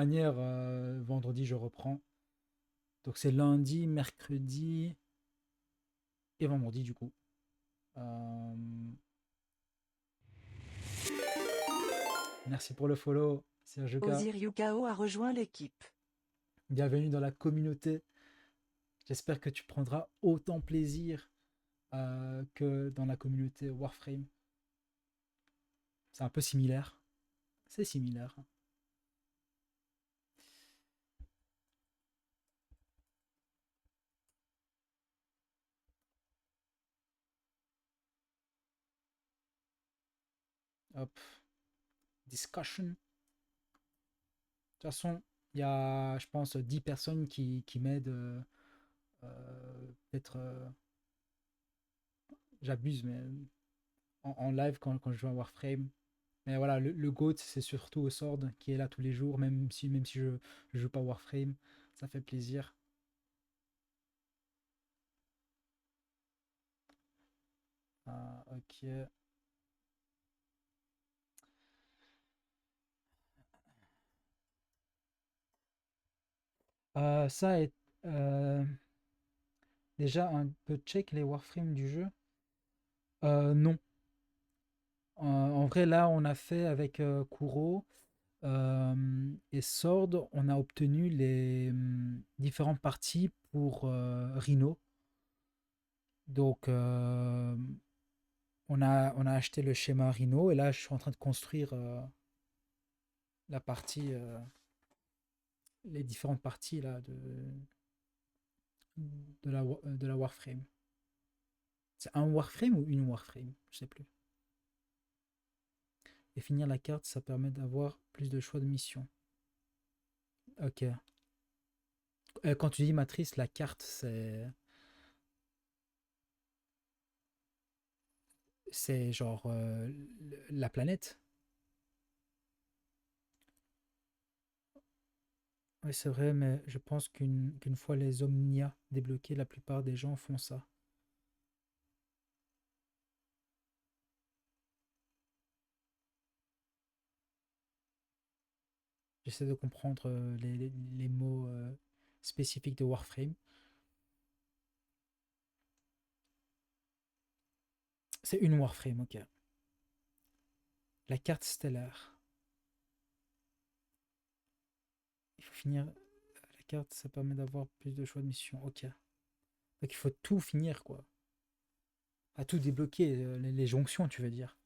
manière, vendredi, je reprends. Donc c'est lundi, mercredi et vendredi, du coup. Euh, Merci pour le follow, Sergioka. Ozir Yukao a rejoint l'équipe. Bienvenue dans la communauté. J'espère que tu prendras autant plaisir que dans la communauté Warframe. C'est un peu similaire. C'est similaire. Hop, discussion. De toute façon, il y a, je pense, 10 personnes qui m'aident. Peut-être, j'abuse, mais en live quand je joue à Warframe. Mais voilà, le GOAT, c'est surtout Sword qui est là tous les jours, même si je joue pas Warframe. Ça fait plaisir. Ah, ok. Ça est déjà un peu check les Warframes du jeu. Non. En vrai, là, on a fait avec Kuro et Sword, on a obtenu les différentes parties pour Rhino. Donc, on a acheté le schéma Rhino et là, je suis en train de construire la partie, les différentes parties là, de la Warframe. C'est un Warframe ou une Warframe? Je sais plus. Et finir la carte, ça permet d'avoir plus de choix de missions. Ok. Quand tu dis matrice, la carte, c'est genre la planète. Oui, c'est vrai, mais je pense qu'une fois les Omnia débloqués, la plupart des gens font ça. J'essaie de comprendre les mots spécifiques de Warframe. C'est une Warframe, ok. La carte stellaire. Il faut finir la carte, ça permet d'avoir plus de choix de mission. Ok. Donc il faut tout finir, quoi. À tout débloquer, les jonctions, tu veux dire.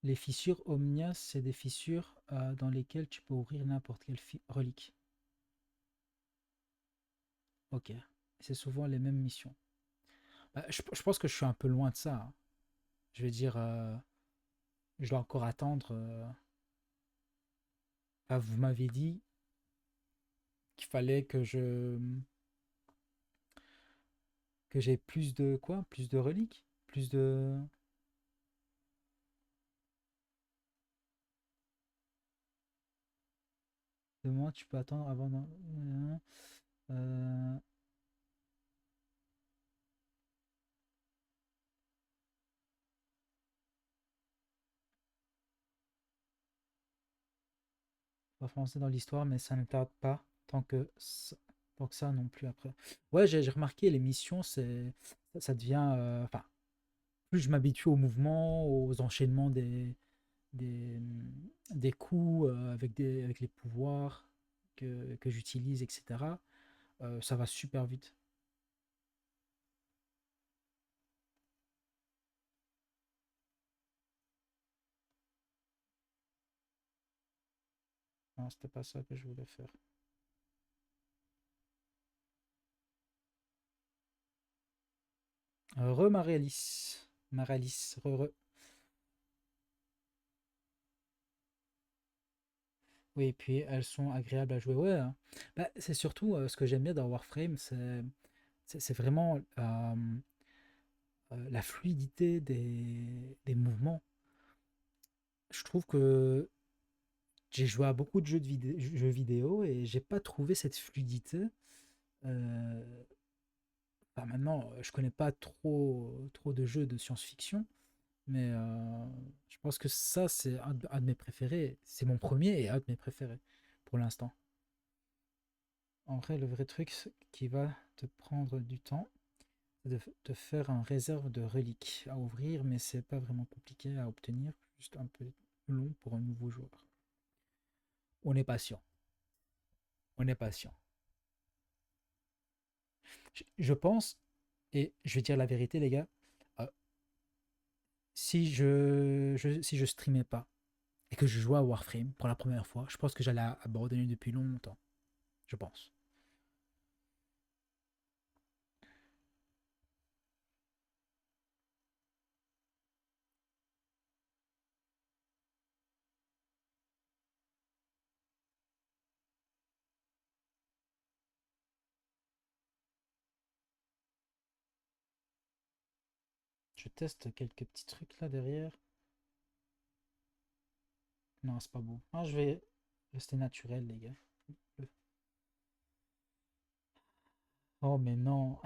Les fissures Omnia, c'est des fissures dans lesquelles tu peux ouvrir n'importe quelle relique. Ok. C'est souvent les mêmes missions. Bah, je pense que je suis un peu loin de ça, hein. Je veux dire, je dois encore attendre. Ah, vous m'avez dit qu'il fallait que j'ai plus de quoi? Plus de reliques? Plus de. De moi, tu peux attendre avant. Euh, Pas français dans l'histoire, mais ça ne tarde pas tant que ça non plus après. Ouais, j'ai remarqué les missions, ça devient. Enfin, plus je m'habitue au mouvement, aux enchaînements des, des coups avec les pouvoirs que j'utilise, etc. Ça va super vite. Non, c'était pas ça que je voulais faire. Marélis. Marélis, re. Oui, et puis elles sont agréables à jouer. Ouais, hein. Bah, c'est surtout ce que j'aime bien dans Warframe, c'est vraiment la fluidité des mouvements. Je trouve que j'ai joué à beaucoup de jeux vidéo et j'ai pas trouvé cette fluidité. Euh, Maintenant, je connais pas trop de jeux de science-fiction, mais je pense que ça, c'est un de mes préférés. C'est mon premier et un de mes préférés pour l'instant. En vrai, le vrai truc qui va te prendre du temps, c'est de faire un réserve de reliques à ouvrir, mais c'est pas vraiment compliqué à obtenir, juste un peu long pour un nouveau joueur. On est patient. On est patient. Je pense, et je vais dire la vérité, les gars, euh, si je streamais pas et que je jouais à Warframe pour la première fois, je pense que j'allais abandonner depuis longtemps. Je pense. Je teste quelques petits trucs là derrière. Non, c'est pas beau. Ah, je vais rester naturel, les gars. Oh, mais non.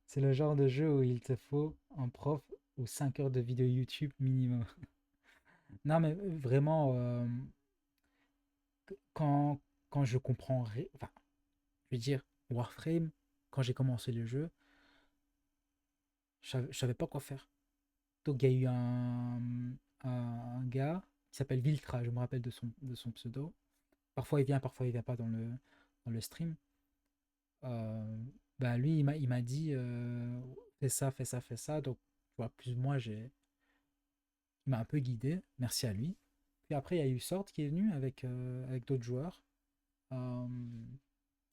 C'est le genre de jeu où il te faut un prof ou 5 heures de vidéo YouTube minimum. Non, mais vraiment, quand, quand je comprends, enfin, je veux dire, Warframe, quand j'ai commencé le jeu, je savais pas quoi faire. Donc, il y a eu un gars qui s'appelle Viltra, je me rappelle de son pseudo. Parfois il vient pas dans le stream. Euh, Bah lui, il m'a dit fais ça, fais ça, fais ça. Donc, tu vois, plus ou moins, il m'a un peu guidé. Merci à lui. Puis après, il y a eu Sort qui est venu avec d'autres joueurs, euh,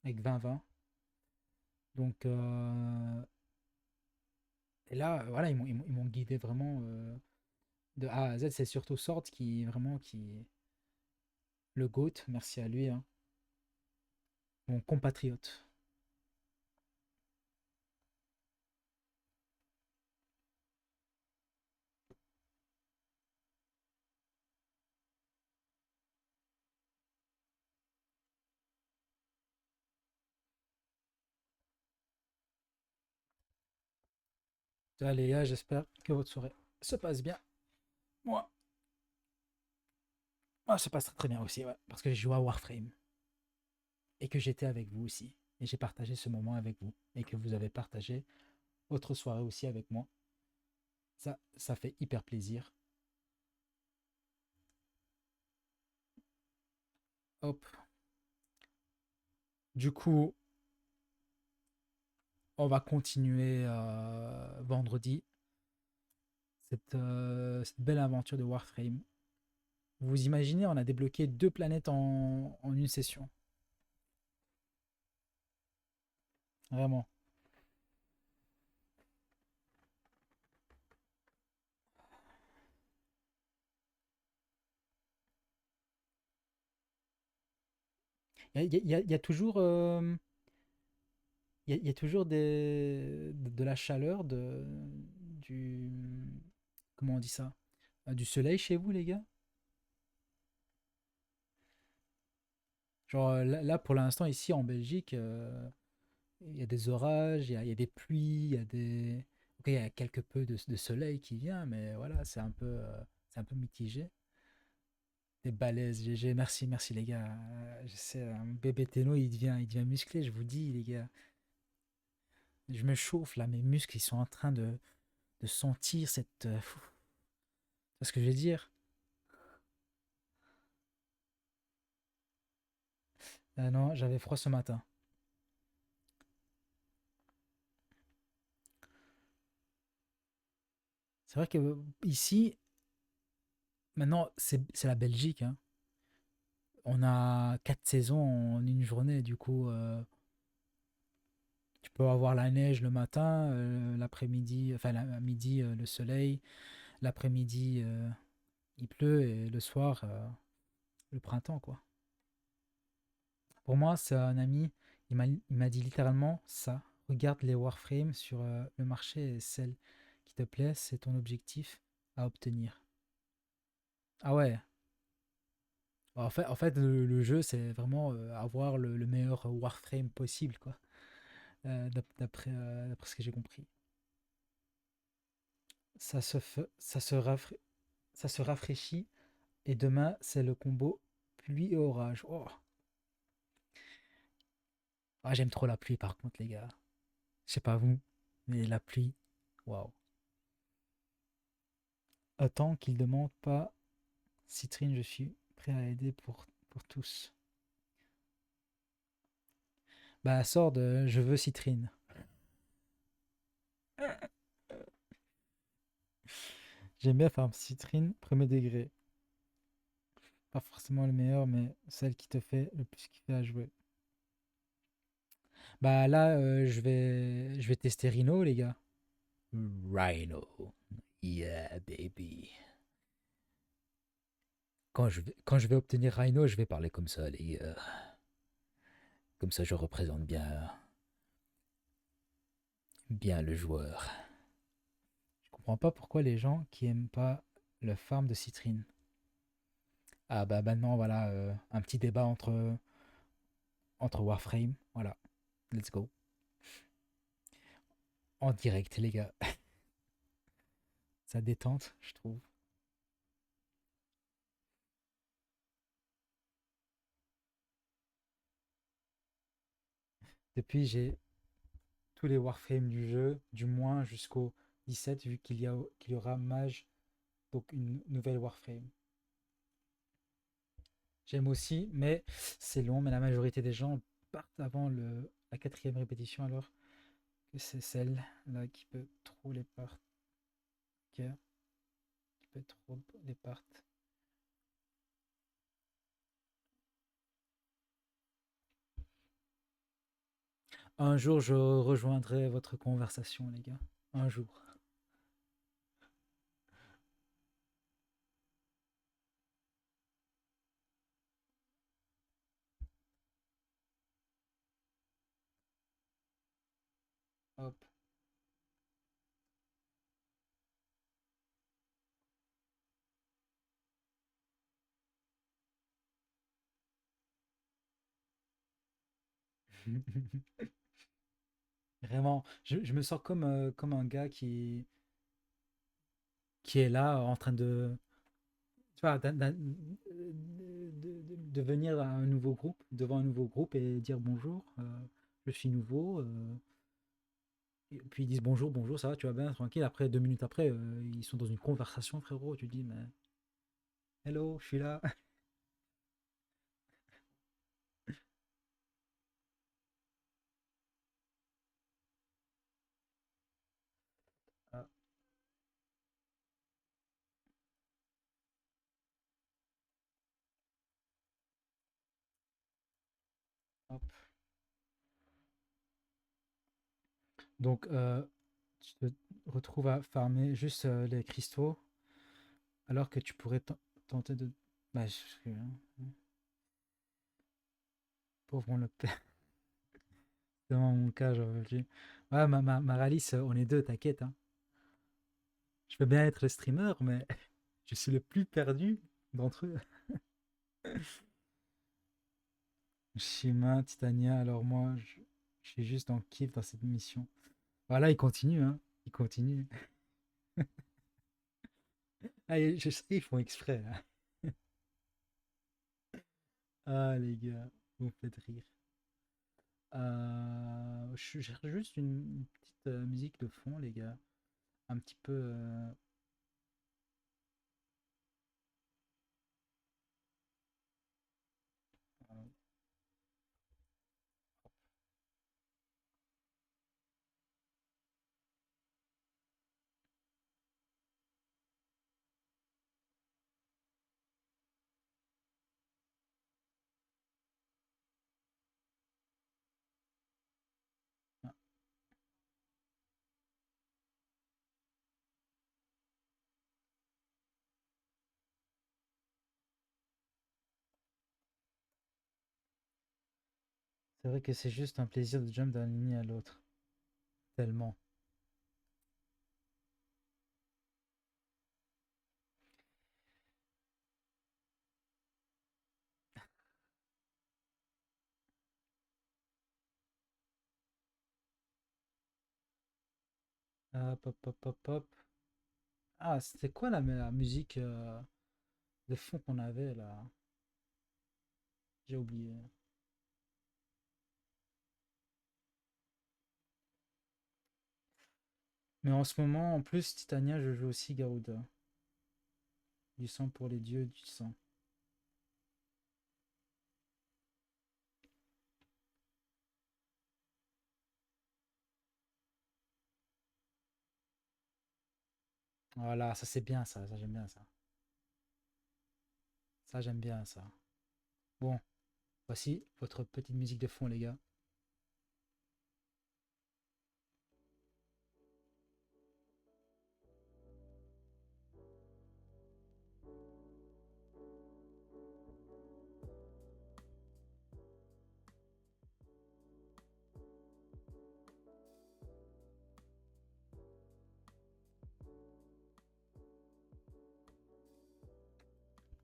avec 20-20. Donc, et là, voilà, ils m'ont guidé vraiment de A à Z. C'est surtout Sort qui, vraiment, qui, le GOAT, merci à lui, hein, mon compatriote. Allez, gars, j'espère que votre soirée se passe bien. Moi, ça se passe très, très bien aussi, ouais, parce que j'ai joué à Warframe et que j'étais avec vous aussi. Et j'ai partagé ce moment avec vous et que vous avez partagé votre soirée aussi avec moi. Ça fait hyper plaisir. Hop. Du coup, on va continuer vendredi cette belle aventure de Warframe. Vous imaginez, on a débloqué 2 planètes en une session. Vraiment. Il y a toujours, il y a toujours de la chaleur, du, comment on dit ça? Du soleil chez vous, les gars? Genre là, pour l'instant, ici en Belgique, il y a des orages, il y a des pluies, il y a des. Ok, il y a quelque peu de soleil qui vient, mais voilà, c'est un peu mitigé. Des balaises, GG, merci, merci les gars. Je sais, un bébé Téno, il devient musclé, je vous dis, les gars. Je me chauffe là, mes muscles, ils sont en train de sentir cette. C'est ce que je vais dire. Non, j'avais froid ce matin. C'est vrai que ici, maintenant, c'est la Belgique, hein. On a 4 saisons en une journée, du coup, tu peux avoir la neige le matin, l'après-midi, enfin à midi le soleil, l'après-midi il pleut et le soir le printemps quoi. Pour moi, c'est un ami, il m'a dit littéralement ça. Regarde les Warframes sur le marché et celle qui te plaît, c'est ton objectif à obtenir. Ah ouais, En fait le jeu, c'est vraiment avoir le meilleur Warframe possible, quoi. D'après ce que j'ai compris. Ça se ça se rafraîchit. Et demain, c'est le combo pluie et orage. Oh. Ah, j'aime trop la pluie, par contre, les gars. Je sais pas vous, mais la pluie, waouh. Autant qu'il demande pas Citrine, je suis prêt à aider pour tous. Bah, sors de je veux Citrine. J'aime bien faire Citrine, premier degré. Pas forcément le meilleur, mais celle qui te fait le plus kiffer à jouer. Bah là, je vais tester Rhino, les gars. Rhino. Yeah, baby. Quand je vais obtenir Rhino, je vais parler comme ça, les gars. Comme ça, je représente bien le joueur. Je comprends pas pourquoi les gens qui aiment pas le farm de Citrine. Ah bah maintenant, voilà, un petit débat entre Warframe. Voilà, let's go. En direct, les gars. Ça détente, je trouve. Depuis, j'ai tous les Warframes du jeu, du moins jusqu'au 17, vu qu'il y aura Mage, donc une nouvelle Warframe. J'aime aussi, mais c'est long, mais la majorité des gens partent avant la quatrième répétition, alors que c'est celle-là qui peut trop les partir, qui peut trop les partir. Un jour, je rejoindrai votre conversation, les gars. Un jour. Hop. Vraiment, je me sens comme un gars qui est là en train de, tu vois, de venir à un nouveau groupe, devant un nouveau groupe et dire bonjour, je suis nouveau. Et puis ils disent bonjour, bonjour, ça va, tu vas bien, tranquille. Après, 2 minutes après, ils sont dans une conversation, frérot. Tu te dis, mais hello, je suis là. Ah, hop. Donc, tu te retrouves à farmer juste les cristaux, alors que tu pourrais tenter de. Bah, pauvre, on le perd. C'est vraiment mon cas, j'aurais dit. Ouais, Maralis, on est deux, t'inquiète, hein. Je peux bien être le streamer, mais je suis le plus perdu d'entre eux. Shima, Titania, alors moi, je suis juste dans le kiff dans cette mission. Voilà, il continue, hein. Il continue. Ah, je sais, ils font exprès, hein. Ah, les gars, vous me faites rire. Je cherche juste une petite musique de fond, les gars. Un petit peu. Euh, ah, c'est vrai que c'est juste un plaisir de jump d'un ennemi à l'autre. Tellement. Hop, hop, hop, hop, hop. Ah, c'était quoi la musique de fond qu'on avait là? J'ai oublié. Mais en ce moment, en plus, Titania, je joue aussi Garuda. Du sang pour les dieux du sang. Voilà, ça c'est bien ça, ça j'aime bien ça. Ça j'aime bien ça. Bon, voici votre petite musique de fond les gars.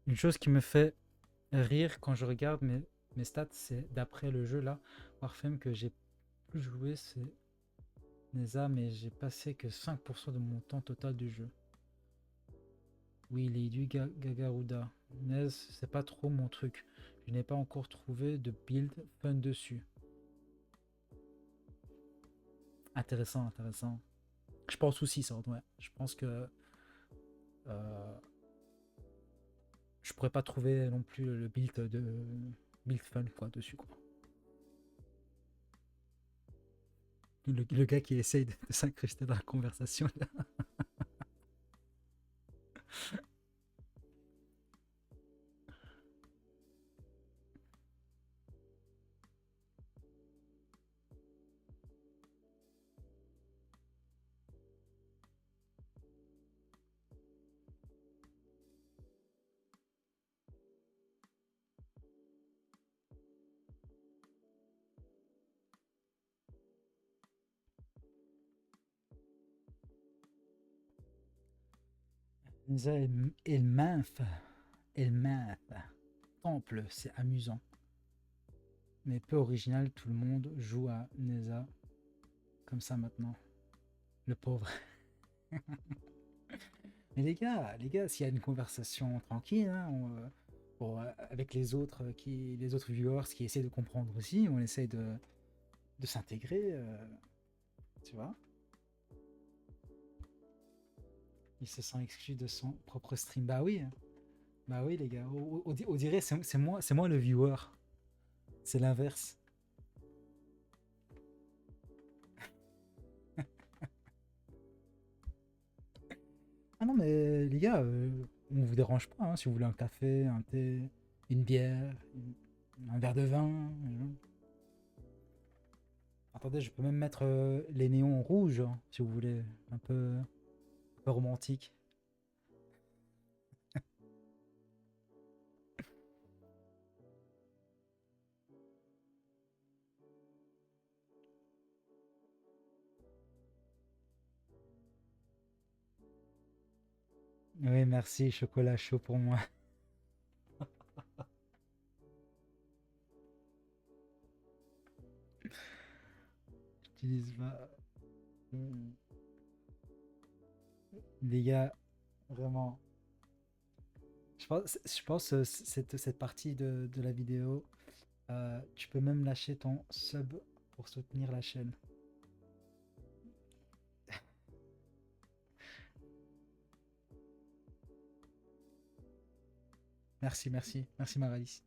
Une chose qui me fait rire quand je regarde mes stats, c'est d'après le jeu là, Warframe que j'ai plus joué, c'est Neza, mais j'ai passé que 5% de mon temps total du jeu. Oui, les du Gagaruda. Nez, c'est pas trop mon truc. Je n'ai pas encore trouvé de build fun dessus. Intéressant, intéressant. Je pense aussi ça, ouais. Je pense que euh, je pourrais pas trouver non plus le build fun quoi dessus quoi. Le gars qui essaye de s'incruster dans la conversation là. Elmaf, Elmaf, temple, c'est amusant, mais peu original. Tout le monde joue à Neza comme ça maintenant. Le pauvre. Mais les gars, s'il y a une conversation tranquille, hein, bon, avec les autres viewers qui essaient de comprendre aussi, on essaie de s'intégrer, tu vois. Il se sent exclu de son propre stream. Bah oui les gars. On dirait c'est moi le viewer. C'est l'inverse. Ah non mais les gars, on vous dérange pas hein, si vous voulez un café, un thé, une bière, un verre de vin. Attendez, je peux même mettre les néons rouges hein, si vous voulez, un peu romantique. Oui, merci, chocolat chaud pour moi. J'utilise pas. Les gars, vraiment. Je pense cette partie de la vidéo, tu peux même lâcher ton sub pour soutenir la chaîne. Merci, merci, merci Maralis.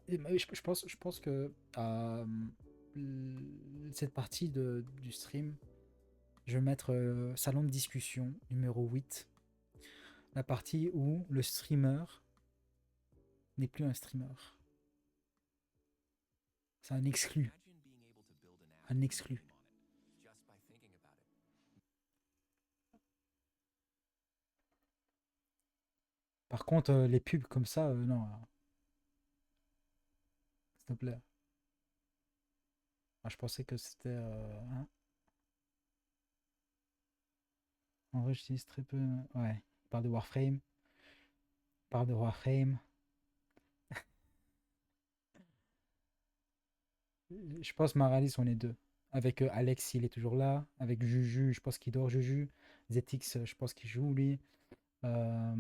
Je pense que cette partie du stream, je vais mettre salon de discussion numéro 8. La partie où le streamer n'est plus un streamer. C'est un exclu. Un exclu. Par contre, les pubs comme ça, non, s'il te plaît. Ah, je pensais que c'était. Hein. En vrai, j'utilise très peu. Ouais, il parle de Warframe. Il parle de Warframe. Je pense Maralis, on est deux. Avec Alex, il est toujours là. Avec Juju, je pense qu'il dort, Juju. ZX, je pense qu'il joue, lui. Euh,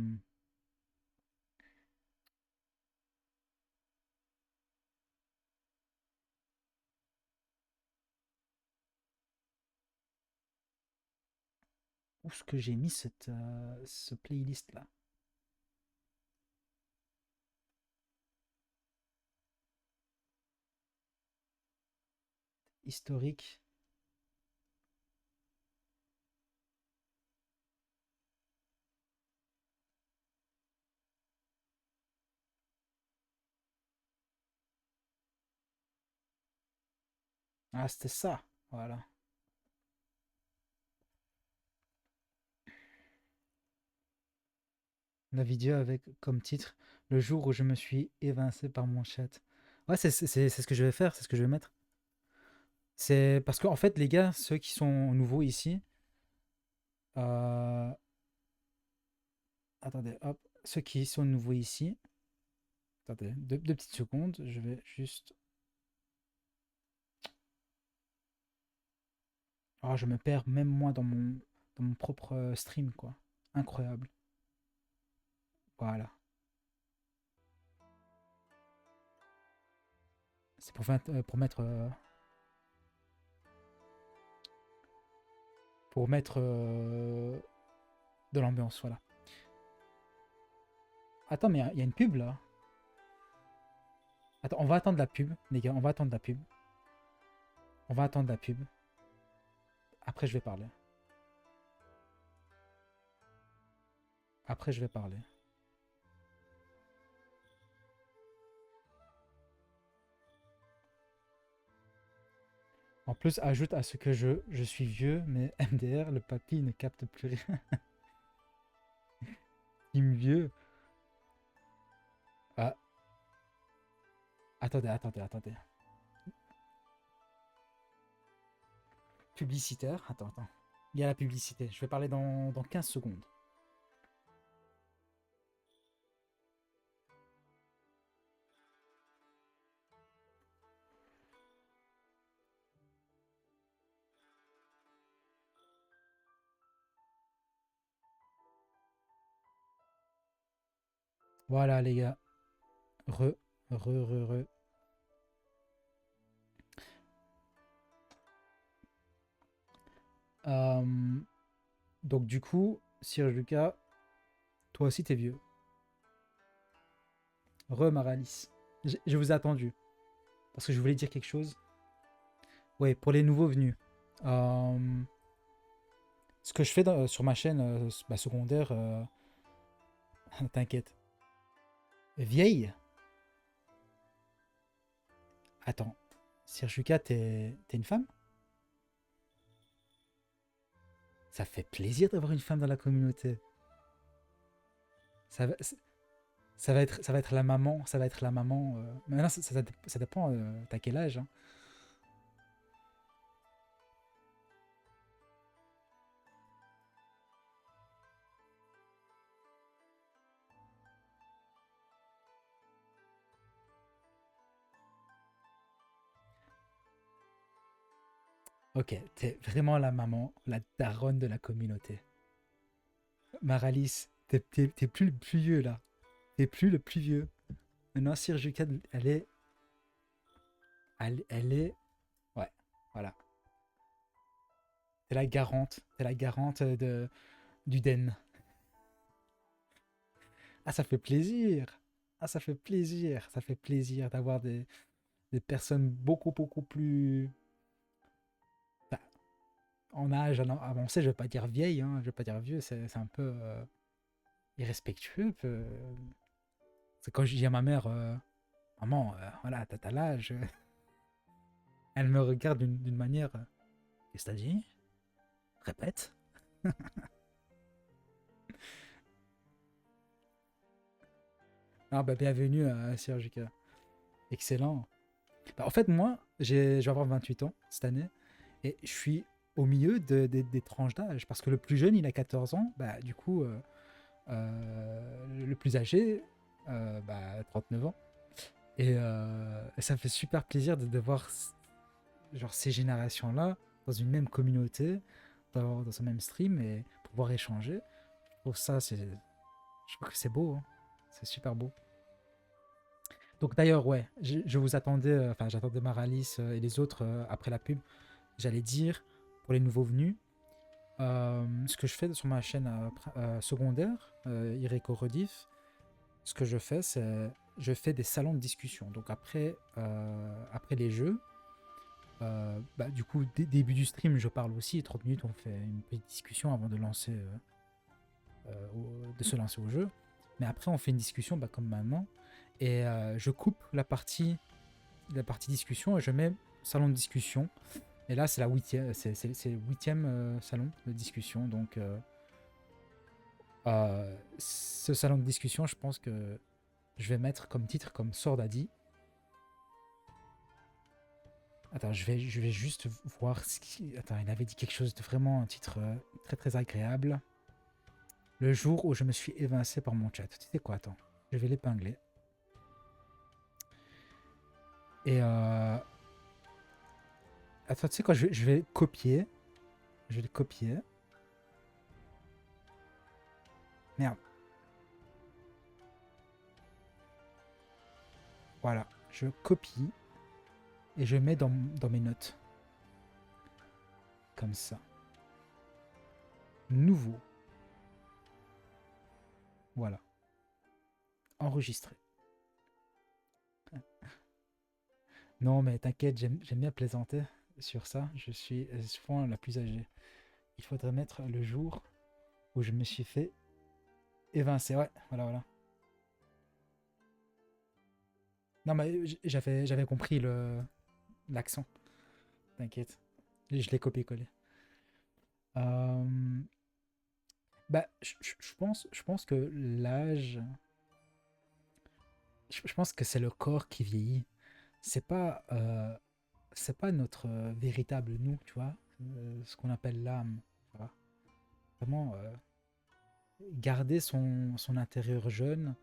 Où est-ce que j'ai mis ce playlist-là? Historique. Ah, c'était ça. Voilà. La vidéo avec comme titre le jour où je me suis évincé par mon chat. Ouais, c'est ce que je vais faire, c'est ce que je vais mettre. C'est parce qu'en fait, les gars, ceux qui sont nouveaux ici, euh, attendez, hop, ceux qui sont nouveaux ici, attendez, deux petites secondes, je vais juste. Ah, je me perds même moi dans mon propre stream, quoi. Incroyable. Voilà. C'est pour mettre de l'ambiance, voilà. Attends, mais il y a une pub là. Attends, on va attendre la pub, les gars, on va attendre la pub. On va attendre la pub. Après, je vais parler. Après, je vais parler. En plus, ajoute à ce que je suis vieux, mais MDR, le papy ne capte plus rien. Team vieux. Ah, attendez. Publicitaire. Attends. Il y a la publicité. Je vais parler dans 15 secondes. Voilà, les gars. Re, re. Euh, donc, du coup, Sir Lucas, toi aussi, t'es vieux. Maralis. Je vous ai attendu. Parce que je voulais dire quelque chose. Ouais, pour les nouveaux venus. Euh, Ce que je fais sur ma chaîne secondaire, t'inquiète. Vieille. Attends. Sirjuka, t'es une femme? Ça fait plaisir d'avoir une femme dans la communauté. Ça va, ça va être la maman. Ça va être la maman. Maintenant, ça dépend. T'as quel âge, hein. Ok, t'es vraiment la maman, la daronne de la communauté. Maralis, t'es plus le plus vieux là. T'es plus le plus vieux. Maintenant, Sirjuka, elle est. Ouais, voilà. T'es la garante. T'es la garante du Den. Ah, ça fait plaisir. Ah, ça fait plaisir. Ça fait plaisir d'avoir des personnes beaucoup plus bah, en âge avancé. Je vais pas dire vieille, hein, je vais pas dire vieux. C'est un peu irrespectueux. C'est quand je dis à ma mère, maman, voilà, t'as l'âge. Elle me regarde d'une manière. Qu'est-ce que t'as dit? Répète. Ah, bah, bienvenue à Sergica. Excellent. Bah, en fait, moi, je vais avoir 28 ans cette année. Et je suis au milieu des tranches d'âge. Parce que le plus jeune, il a 14 ans. Bah, du coup, le plus âgé, 39 ans. Et ça fait super plaisir de voir genre ces générations-là dans une même communauté, dans un même stream et pouvoir échanger. Je trouve ça, je trouve que c'est beau, hein. C'est super beau. Donc d'ailleurs, ouais, je vous attendais, enfin j'attendais Maralis et les autres après la pub. J'allais dire, pour les nouveaux venus, ce que je fais sur ma chaîne secondaire, Ireko Rediff, ce que je fais, c'est je fais des salons de discussion. Donc après les jeux, bah, du coup, début du stream, je parle aussi. 30 minutes, on fait une petite discussion avant de se lancer au jeu. Mais après, on fait une discussion bah, comme maintenant. Et je coupe la partie discussion et je mets salon de discussion. Et là, c'est c'est le 8e salon de discussion. Donc, ce salon de discussion, je pense que je vais mettre comme titre comme Sword Adi. Attends, je vais juste voir ce qui. Attends, il avait dit quelque chose de vraiment un titre très très agréable. Le jour où je me suis évincé par mon chat. Tu sais quoi, attends. Je vais l'épingler. Et attends, tu sais quoi, je vais copier. Je vais le copier. Merde. Voilà. Je copie et je mets dans mes notes. Comme ça. Nouveau. Voilà. Enregistré. Non, mais t'inquiète, j'aime bien plaisanter sur ça. Je suis souvent la plus âgée. Il faudrait mettre le jour où je me suis fait évincer. Ouais, voilà, voilà. Non, mais j'avais compris l'accent. T'inquiète. Je l'ai copié-collé. Euh, bah, je pense que l'âge. Je pense que c'est le corps qui vieillit. C'est pas, euh, c'est pas notre véritable nous, tu vois. Ce qu'on appelle l'âme. Tu vois. Vraiment, garder son intérieur jeune,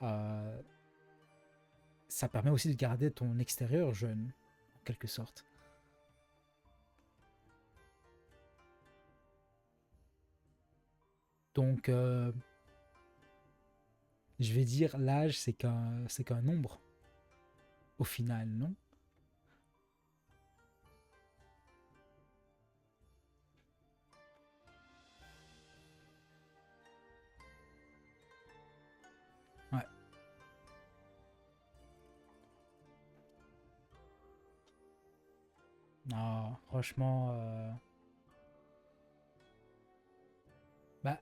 euh, ça permet aussi de garder ton extérieur jeune, en quelque sorte. Donc, je vais dire l'âge, c'est qu'un nombre, au final, non? Ouais. Non, franchement, bah,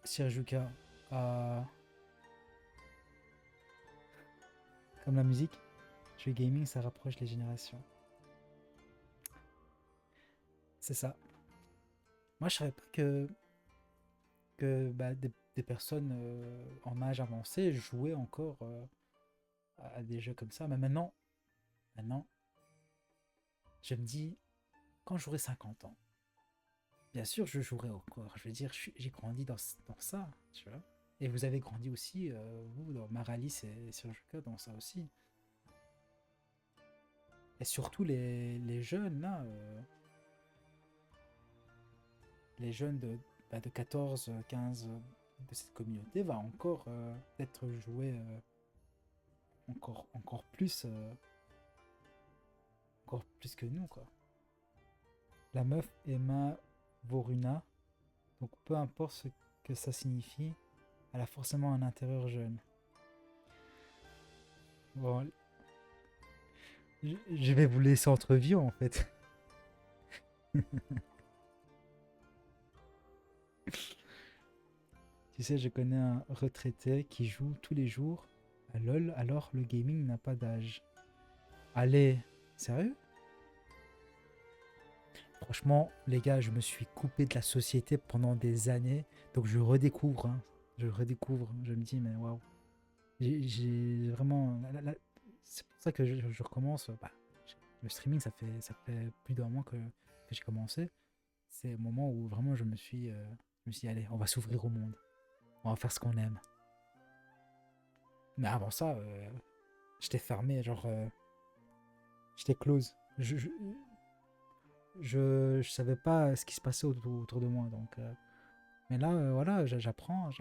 Sirjuka, euh, comme la musique, jeu gaming, ça rapproche les générations. C'est ça. Moi, je savais pas que bah, des personnes en âge avancé jouaient encore à des jeux comme ça. Mais maintenant, je me dis, quand j'aurai 50 ans, bien sûr, je jouerai encore. Je veux dire, j'ai grandi dans ça, tu vois. Et vous avez grandi aussi, vous, dans Maralis et Sirjuka, dans ça aussi. Et surtout les jeunes, là, les jeunes de 14, 15 de cette communauté va encore peut-être jouer encore plus que nous, quoi. La meuf Emma Voruna, donc peu importe ce que ça signifie, elle a forcément un intérieur jeune. Bon, je vais vous laisser entre vieux en fait. Tu sais, je connais un retraité qui joue tous les jours à LoL, alors le gaming n'a pas d'âge. Allez, sérieux? Franchement, les gars, je me suis coupé de la société pendant des années, donc je redécouvre, hein. Je redécouvre, je me dis, mais waouh. J'ai vraiment. C'est pour ça que je recommence. Bah, le streaming, ça fait plus d'un mois que j'ai commencé. C'est le moment où vraiment je me suis dit, allez, on va s'ouvrir au monde. On va faire ce qu'on aime. Mais avant ça, j'étais fermé, genre, J'étais close. Je savais pas ce qui se passait autour de moi. Donc, mais là, voilà, j'apprends.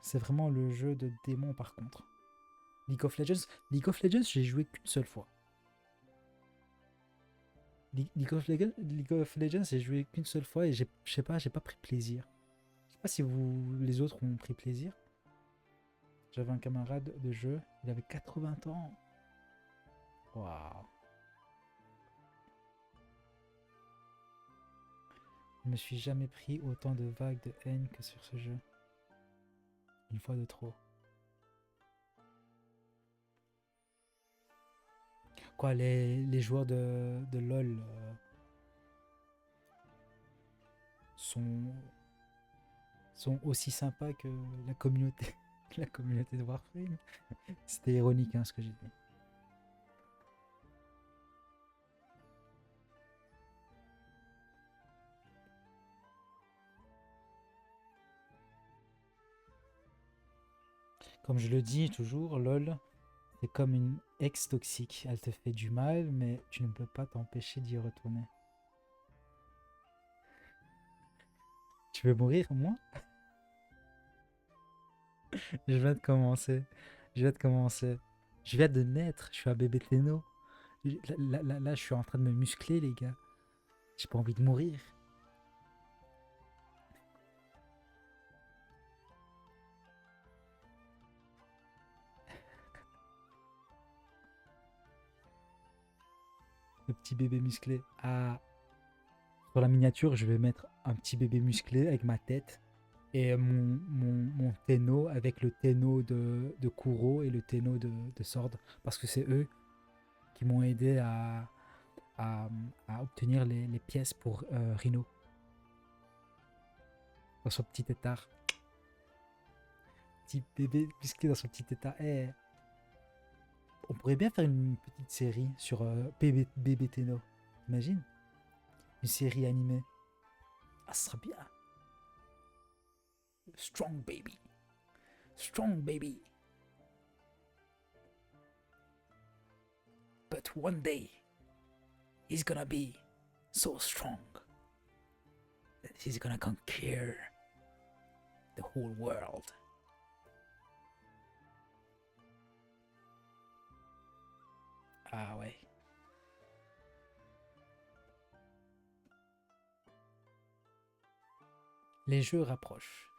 C'est vraiment le jeu de démon par contre. League of Legends, j'ai joué qu'une seule fois. League of Legends, j'ai joué qu'une seule fois et je sais pas, j'ai pas pris plaisir. Je sais pas si les autres ont pris plaisir. J'avais un camarade de jeu, il avait 80 ans. Waouh. Je me suis jamais pris autant de vagues de haine que sur ce jeu. Une fois de trop. Quoi, les joueurs de LoL sont, sont aussi sympas que la communauté, la communauté de Warframe. C'était ironique hein, ce que j'ai dit. Comme je le dis toujours, LoL, c'est comme une ex toxique. Elle te fait du mal, mais tu ne peux pas t'empêcher d'y retourner. Tu veux mourir, moi? Je viens de commencer. Je viens de commencer. Je viens de naître. Je suis un bébé téno. Là, je suis en train de me muscler, les gars. J'ai pas envie de mourir. Le petit bébé musclé. Ah, sur la miniature, je vais mettre un petit bébé musclé avec ma tête et mon Tenno avec le Tenno de Kuro et le Tenno de Sword. Parce que c'est eux qui m'ont aidé à, à obtenir les pièces pour Rhino. Dans son petit étard. Petit bébé musclé dans son petit état. Eh, on pourrait bien faire une petite série sur bébé Tenno. Imagine. Une série animée. Ah, ce serait bien. Strong baby. Strong baby. But one day, he's gonna be so strong that he's gonna conquer the whole world. Ah ouais. Les jeux rapprochent.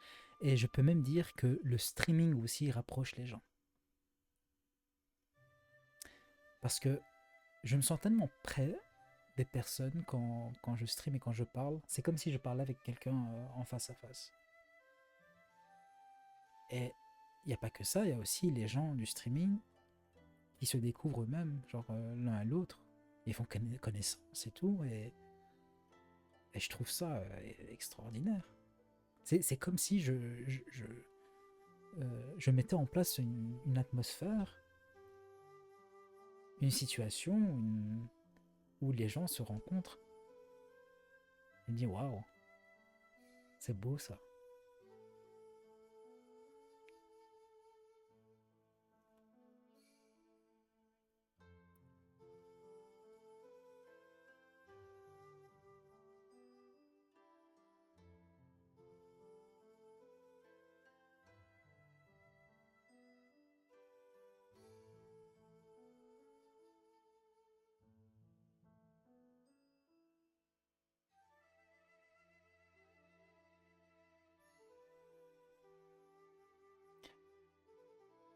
Et je peux même dire que le streaming aussi rapproche les gens. Parce que je me sens tellement près des personnes quand je stream et quand je parle. C'est comme si je parlais avec quelqu'un en face à face. Et il n'y a pas que ça, il y a aussi les gens du streaming qui se découvrent eux-mêmes, genre l'un à l'autre. Ils font connaissance et tout. Et je trouve ça extraordinaire. C'est comme si je mettais en place une atmosphère, une situation où les gens se rencontrent. Je me dis waouh, c'est beau ça.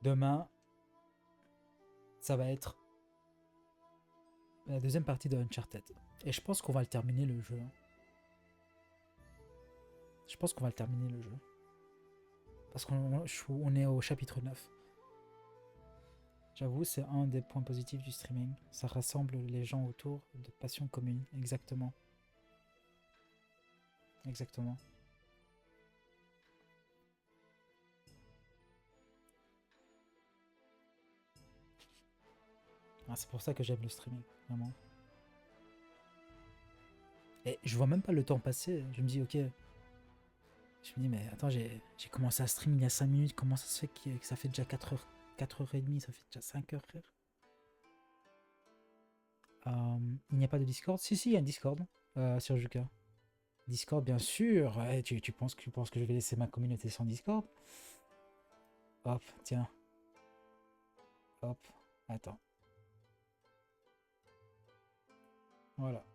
Demain, ça va être la deuxième partie de Uncharted. Et je pense qu'on va le terminer le jeu. Je pense qu'on va le terminer le jeu. Parce qu'on est au chapitre 9. J'avoue, c'est un des points positifs du streaming. Ça rassemble les gens autour de passions communes. Exactement. Exactement. Ah, c'est pour ça que j'aime le streaming, vraiment. Et je vois même pas le temps passer. Je me dis, ok. Je me dis, mais attends, j'ai commencé à stream il y a 5 minutes. Comment ça se fait que ça fait déjà 4 heures 4h30, ça fait déjà 5h, frère. Il n'y a pas de Discord? Si, si, il y a un Discord sur Juka. Discord, bien sûr. Ouais, tu penses que je vais laisser ma communauté sans Discord? Hop, tiens. Hop, attends. Voilà.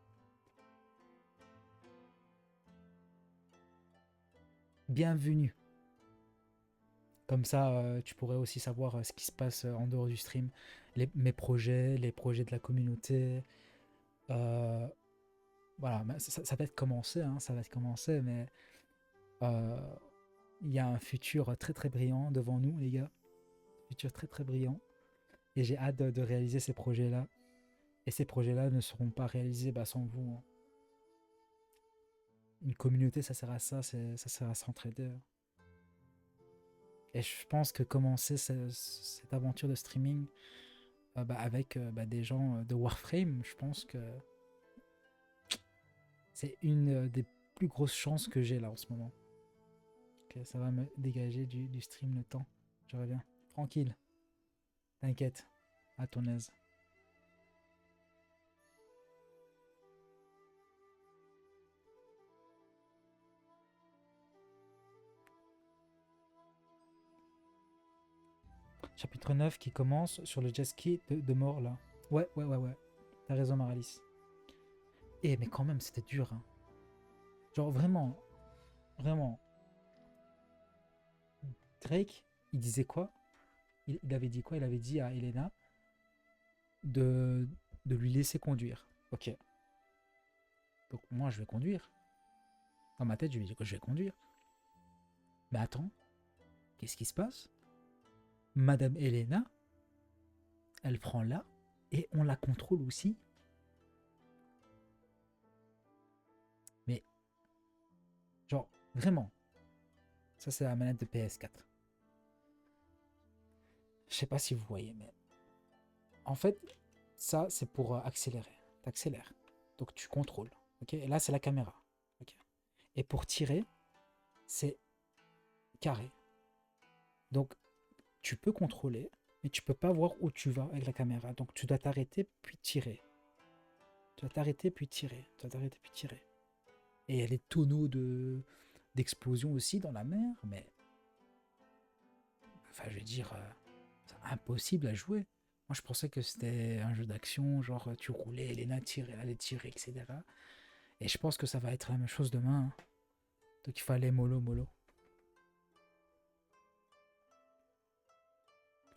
Bienvenue. Comme ça, tu pourrais aussi savoir ce qui se passe en dehors du stream. Mes projets, les projets de la communauté. Euh, voilà, ça va être commencé, hein, ça va être commencé, mais euh, il y a un futur très très brillant devant nous, les gars. Un futur très très brillant. Et j'ai hâte de réaliser ces projets-là. Et ces projets-là ne seront pas réalisés sans vous, hein. Une communauté, ça sert à ça, ça sert à s'entraider. Et je pense que commencer cette aventure de streaming avec des gens de Warframe, je pense que c'est une des plus grosses chances que j'ai là en ce moment. Ok, ça va me dégager du stream le temps. Je reviens. Tranquille. T'inquiète. À ton aise. Chapitre 9 qui commence sur le jet ski de mort là. Ouais. T'as raison, Maralis. Eh, mais quand même, c'était dur, hein. Genre, vraiment. Vraiment. Drake, il disait quoi? Il avait dit quoi? Il avait dit à Elena de, de lui laisser conduire. Ok. Donc, moi, je vais conduire. Dans ma tête, je lui dis que je vais conduire. Mais attends. Qu'est-ce qui se passe? Madame Elena, elle prend là et on la contrôle aussi. Mais, genre, vraiment. Ça, c'est la manette de PS4. Je sais pas si vous voyez, mais en fait, ça, c'est pour accélérer. T'accélères. Donc, tu contrôles. Ok. Et là, c'est la caméra. Ok. Et pour tirer, c'est carré. Donc, tu peux contrôler, mais tu peux pas voir où tu vas avec la caméra. Donc, tu dois t'arrêter puis tirer. Tu dois t'arrêter puis tirer. Tu dois t'arrêter puis tirer. Et il y a les tonneaux d'explosion aussi dans la mer, mais enfin, je veux dire, c'est impossible à jouer. Moi, je pensais que c'était un jeu d'action, genre tu roulais, Elena tirait, elle allait tirer, etc. Et je pense que ça va être la même chose demain, hein. Donc il fallait mollo.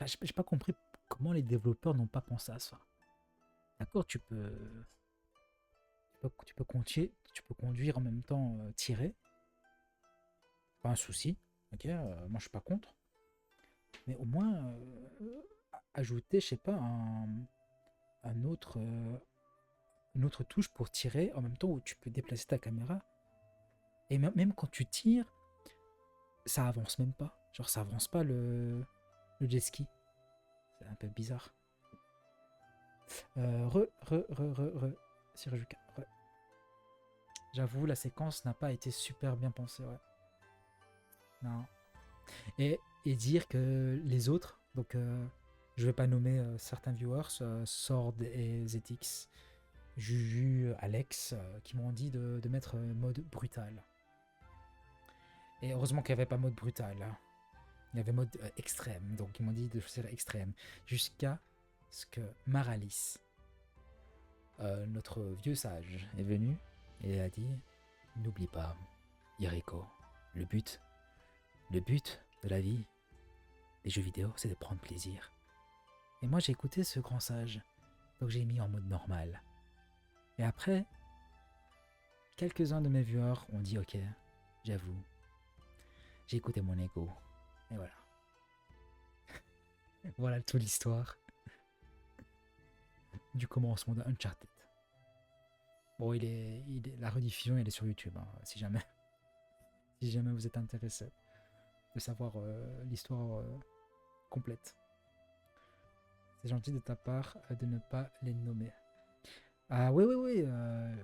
Enfin, j'ai pas compris comment les développeurs n'ont pas pensé à ça. D'accord, tu peux conduire en même temps tirer, pas un souci. Ok, moi je suis pas contre. Mais au moins ajouter, je sais pas, un autre, une autre touche pour tirer en même temps où tu peux déplacer ta caméra. Et même quand tu tires, ça avance même pas. Genre ça avance pas le jet ski. C'est un peu bizarre. Sirjuka, J'avoue, la séquence n'a pas été super bien pensée, ouais. Non. Et dire que les autres, donc je vais pas nommer certains viewers, Sword et ZX, Juju, Alex, qui m'ont dit de mettre mode brutal. Et heureusement qu'il n'y avait pas mode brutal, hein. Il y avait mode extrême, donc ils m'ont dit de choisir extrême. Jusqu'à ce que Maralis, notre vieux sage, est venu et a dit n'oublie pas, Yeriko, le but de la vie des jeux vidéo, c'est de prendre plaisir. Et moi j'ai écouté ce grand sage, donc j'ai mis en mode normal. Et après, quelques-uns de mes viewers ont dit ok, j'avoue, j'ai écouté mon ego. Et voilà. Voilà toute l'histoire du commencement de Uncharted. Bon, la rediffusion, elle est sur YouTube, hein, si jamais vous êtes intéressé de savoir l'histoire complète. C'est gentil de ta part de ne pas les nommer. Ah oui,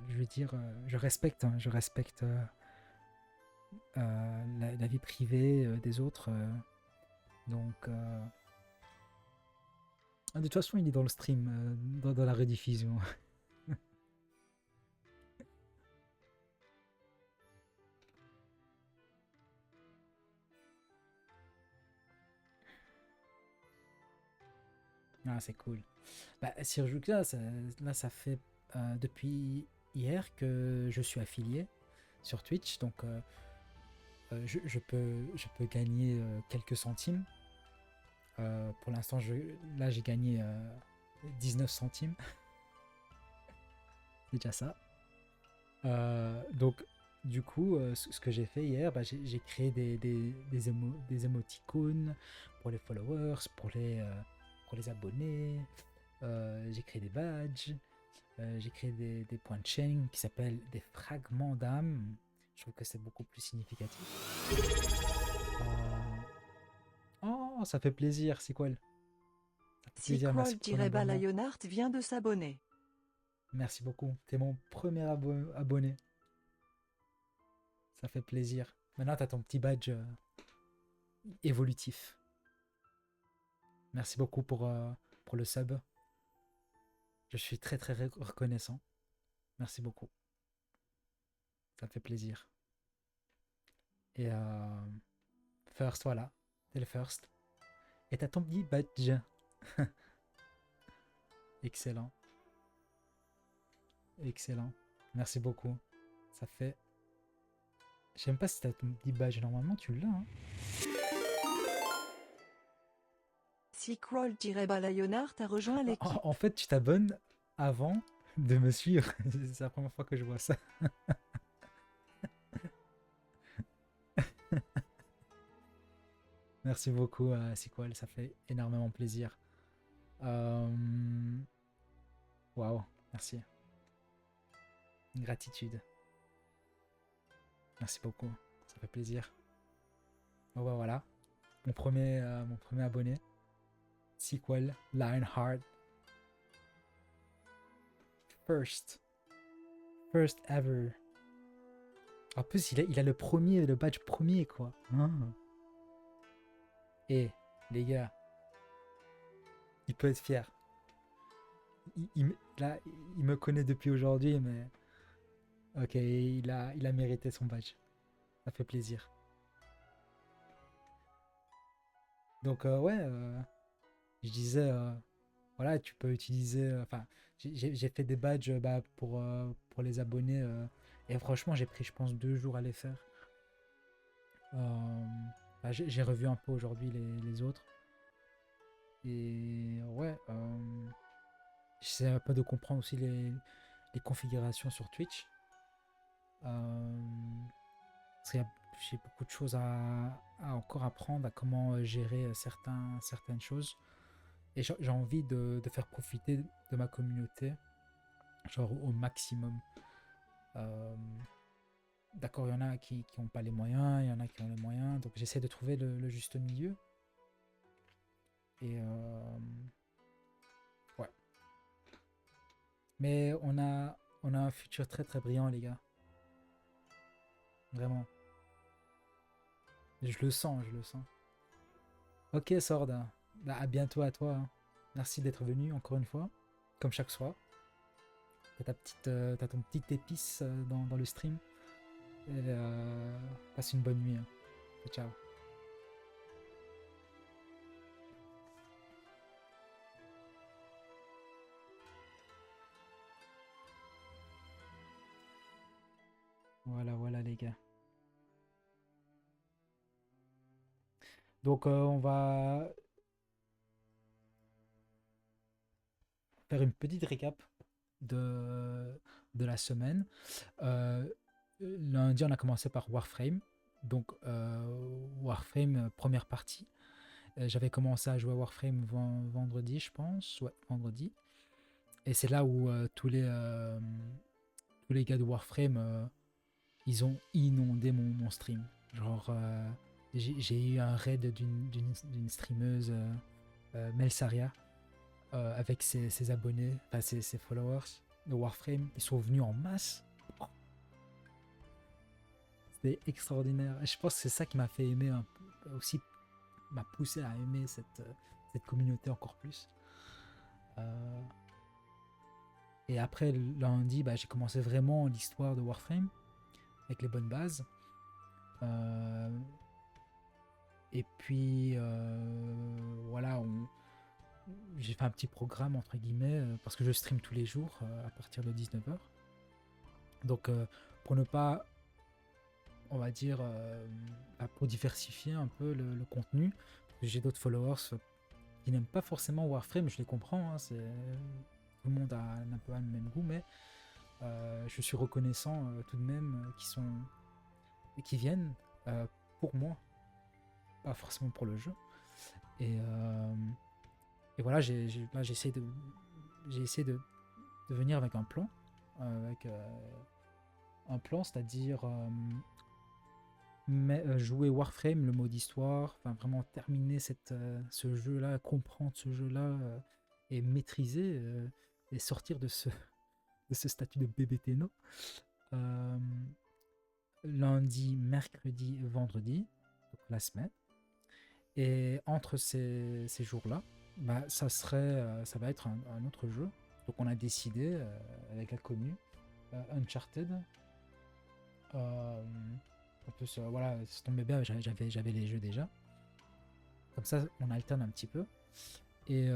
je veux dire, je respecte la vie privée des autres. Donc, Ah, de toute façon, il est dans le stream, dans la rediffusion. Ah, c'est cool. Bah, Sirjuka, là, ça fait depuis hier que je suis affilié sur Twitch, donc je peux gagner quelques centimes. Pour l'instant, là, j'ai gagné 19 centimes. C'est déjà ça. Donc, du coup, ce que j'ai fait hier, bah, j'ai créé des émoticônes pour les followers, pour les abonnés. J'ai créé des badges. J'ai créé des points de chaîne qui s'appellent des fragments d'âme. Je trouve que c'est beaucoup plus significatif. Euh, Oh, ça fait plaisir, Sequel. Ça fait plaisir, merci pour ton abonnement. Sequel-Lionheart vient de s'abonner. Merci beaucoup. T'es mon premier abonné. Ça fait plaisir. Maintenant, t'as ton petit badge évolutif. Merci beaucoup pour le sub. Je suis très très reconnaissant. Merci beaucoup. Ça fait plaisir. Et first, voilà. T'es le first. Et t'as ton petit badge. Excellent. Excellent. Merci beaucoup. Ça fait. Je sais même pas si t'as ton petit badge. Normalement, tu l'as. Hein. Sequel-Lionheart a rejoint l'équipe. En fait, tu t'abonnes avant de me suivre. C'est la première fois que je vois ça. Merci beaucoup, Sequel. Ça fait énormément plaisir. Waouh. Merci. Gratitude. Merci beaucoup. Ça fait plaisir. Bon, bah voilà. Mon premier abonné. Sequel Lionheart. First. First ever. En plus, il a le badge premier, quoi. Ah. Et, les gars, il peut être fier. Là, il me connaît depuis aujourd'hui, mais. Ok, il a mérité son badge. Ça fait plaisir. Donc, ouais, je disais, voilà, tu peux utiliser. Enfin, j'ai fait des badges bah, pour les abonnés. Et franchement, j'ai pris, je pense, 2 jours à les faire. Bah, j'ai revu un peu aujourd'hui les autres. Et ouais, j'essaie un peu de comprendre aussi les configurations sur Twitch. Parce qu'il y a j'ai beaucoup de choses à encore apprendre, à comment gérer certaines choses. Et j'ai envie de faire profiter de ma communauté, genre au maximum. Euh, D'accord, il y en a qui n'ont pas les moyens, il y en a qui ont les moyens, donc j'essaie de trouver le juste milieu. Et ouais. Mais on a un futur très très brillant, les gars. Vraiment. Je le sens, je le sens. Ok, Sorda. Bah, à bientôt à toi. Hein. Merci d'être venu encore une fois, comme chaque soir. T'as ton petite épice dans le stream. Et passe une bonne nuit. Hein. Ciao. Voilà, voilà les gars. Donc on va faire une petite récap de, de la semaine. Euh, Lundi, on a commencé par Warframe. Donc Warframe, première partie. J'avais commencé à jouer à Warframe vendredi, je pense. Ouais, vendredi. Et c'est là où tous les gars de Warframe, ils ont inondé mon stream. Genre, j'ai eu un raid d'une streameuse, Melsaria, avec ses abonnés, enfin ses followers de Warframe. Ils sont venus en masse. Oh, c'était extraordinaire. Et je pense que c'est ça qui m'a fait aimer aussi, m'a poussé à aimer cette communauté encore plus. Euh, et après, lundi, bah, j'ai commencé vraiment l'histoire de Warframe avec les bonnes bases. Euh, et puis, voilà, j'ai fait un petit programme, entre guillemets, parce que je stream tous les jours à partir de 19h. Donc, pour ne pas, on va dire, pour diversifier un peu le contenu, j'ai d'autres followers qui n'aiment pas forcément Warframe, je les comprends, hein, tout le monde a un peu le même goût, mais je suis reconnaissant tout de même qui viennent pour moi, pas forcément pour le jeu. Et, et voilà, là, j'ai essayé de venir avec un plan, avec un plan, c'est-à-dire jouer Warframe, le mode histoire, enfin vraiment terminer ce jeu-là, comprendre ce jeu-là et maîtriser et sortir de ce statut de bébé téno. Euh, lundi, mercredi, vendredi, donc la semaine. Et entre ces jours-là, bah, ça va être un autre jeu. Donc on a décidé avec la commu Uncharted. En plus, voilà, ça tombait bien, j'avais les jeux déjà. Comme ça, on alterne un petit peu. Et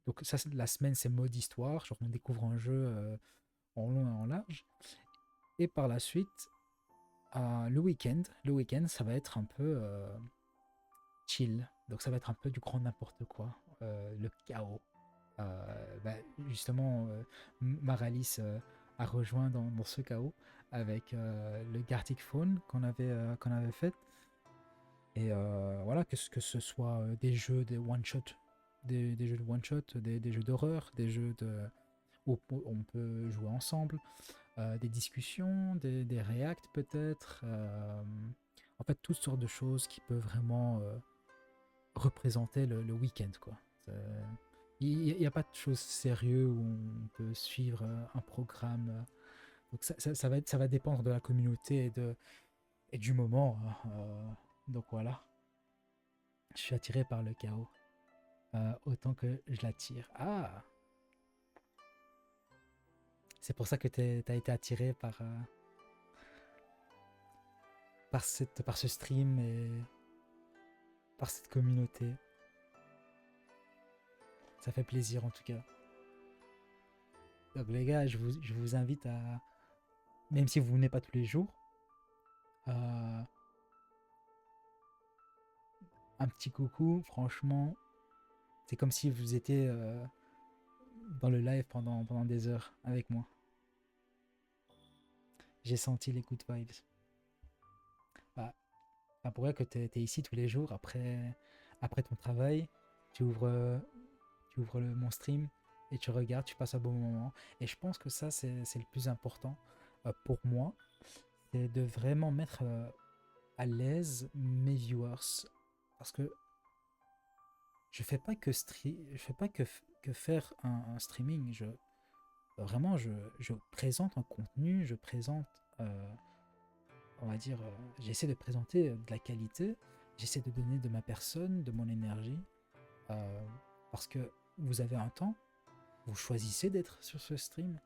donc ça, la semaine, c'est mode histoire. Genre, on découvre un jeu en long et en large. Et par la suite, le week-end, ça va être un peu chill. Donc ça va être un peu du grand n'importe quoi. Le chaos. Bah, justement, Maralis a rejoint dans ce chaos avec le Gartic Phone qu'on avait fait. Et voilà, que ce soit des jeux de one-shot, des jeux de one-shot, des jeux d'horreur, des jeux où on peut jouer ensemble, des discussions, des reacts peut-être. En fait, toutes sortes de choses qui peuvent vraiment représenter le week-end, quoi. Il n'y a pas de choses sérieuses où on peut suivre un programme. Donc ça va dépendre de la communauté et du moment, hein. Donc voilà, je suis attiré par le chaos. Autant que je l'attire. Ah, c'est pour ça que t'as été attiré par ce stream et par cette communauté. Ça fait plaisir en tout cas. Donc les gars, je vous invite à, même si vous venez pas tous les jours, un petit coucou. Franchement, c'est comme si vous étiez dans le live pendant des heures avec moi. J'ai senti les good vibes. Bah, ça pourrait que tu es ici tous les jours après ton travail, tu ouvres, mon stream et tu regardes, tu passes un bon moment. Et je pense que ça, c'est le plus important pour moi, c'est de vraiment mettre à l'aise mes viewers. Parce que je fais pas que faire un streaming. Vraiment, je présente un contenu, je présente, on va dire, j'essaie de présenter de la qualité, j'essaie de donner de ma personne, de mon énergie, euh, parce que vous avez un temps, vous choisissez d'être sur ce stream,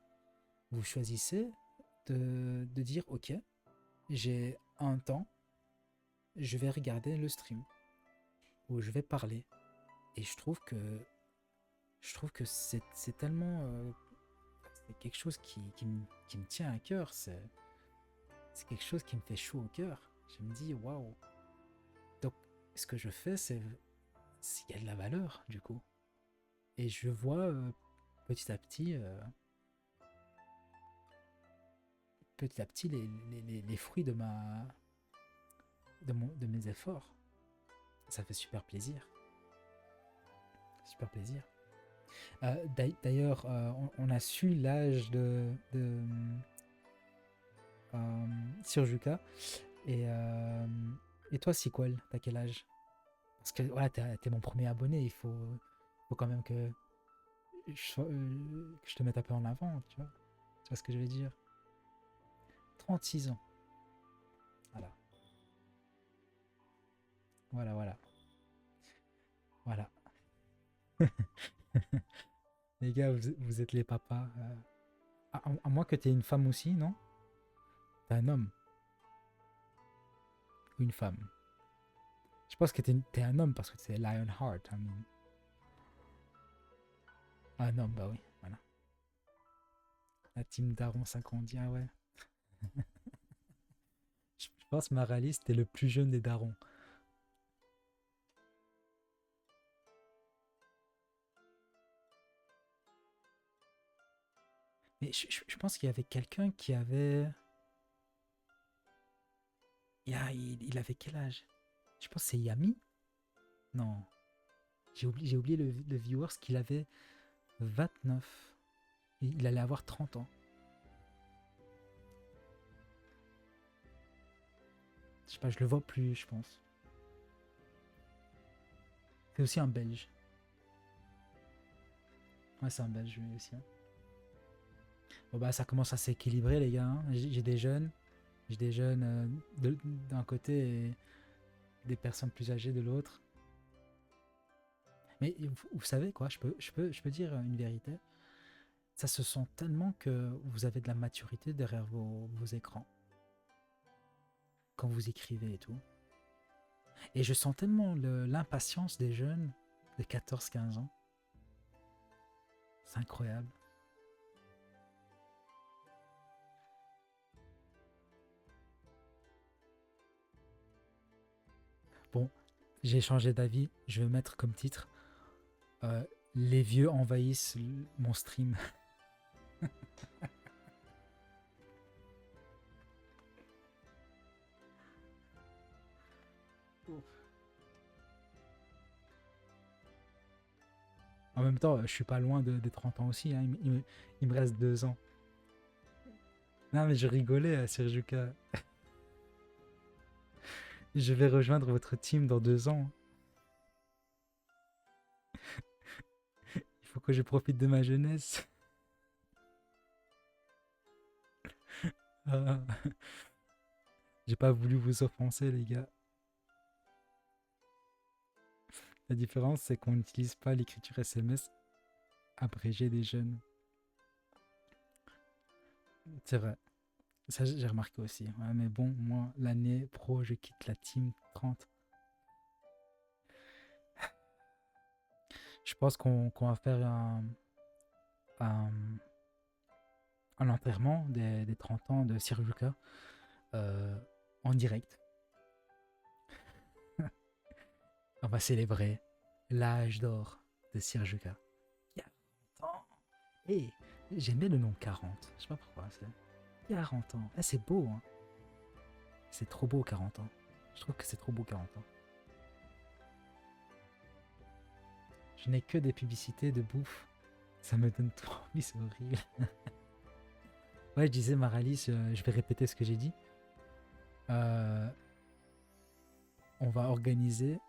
vous choisissez de dire, ok, j'ai un temps, je vais regarder le stream, ou je vais parler, et je trouve que c'est tellement, c'est quelque chose qui me tient à cœur, c'est quelque chose qui me fait chaud au cœur. Je me dis, waouh. Donc, ce que je fais, il y a de la valeur, du coup. Et je vois petit à petit, les fruits de mes efforts. Ça fait super plaisir. Super plaisir. D'ailleurs, on a su l'âge Surjuka. Et toi, Sequel, t'as quel âge? Parce que voilà, t'es mon premier abonné, faut quand même que je te mette un peu en avant, tu vois. Tu vois ce que je veux dire? 36 ans. Voilà, voilà, voilà. Voilà. Les gars, vous êtes les papas. À moins que t'aies une femme aussi, non? T'es un homme ou une femme? Je pense que t'es un homme parce que c'est Lionheart. I mean. Un homme, bah oui, voilà. La team Daron 50, ah ouais. Je pense Marali, c'était le plus jeune des darons. Mais je pense qu'il y avait quelqu'un qui avait. Il avait quel âge? Je pense que c'est Yami? Non. J'ai oublié le viewer qu'il avait 29. Il allait avoir 30 ans. Je sais pas, je le vois plus, je pense. C'est aussi un Belge. Ouais, c'est un Belge lui aussi. Hein. Bon bah ça commence à s'équilibrer les gars. Hein. J'ai des jeunes. J'ai des jeunes d'un côté et des personnes plus âgées de l'autre. Mais vous savez quoi, je peux dire une vérité. Ça se sent tellement que vous avez de la maturité derrière vos écrans. Quand vous écrivez et tout. Et je sens tellement l'impatience des jeunes de 14-15 ans. C'est incroyable. Bon, j'ai changé d'avis. Je vais mettre comme titre euh, Les vieux envahissent mon stream. En même temps, je suis pas loin des 30 ans aussi. Hein. Il me reste 2 ans. Non, mais je rigolais, Serjuka. Je vais rejoindre votre team dans 2 ans. Il faut que je profite de ma jeunesse. Ah, j'ai pas voulu vous offenser, les gars. La différence, c'est qu'on n'utilise pas l'écriture SMS abrégée des jeunes. C'est vrai. Ça, j'ai remarqué aussi. Ouais, mais bon, moi, l'année pro, je quitte la team 30. Je pense qu'on va faire un, un enterrement des 30 ans de Sirjuka euh, en direct. On va célébrer l'âge d'or de Sirjuka. 40 ans. Et j'aime bien le nom 40. Je sais pas pourquoi. C'est 40 ans. Eh, c'est beau. Hein. C'est trop beau 40 ans. Je trouve que c'est trop beau 40 ans. Je n'ai que des publicités de bouffe. Ça me donne trop envie, c'est horrible. Ouais, je disais, Maralis, je vais répéter ce que j'ai dit. Euh, on va organiser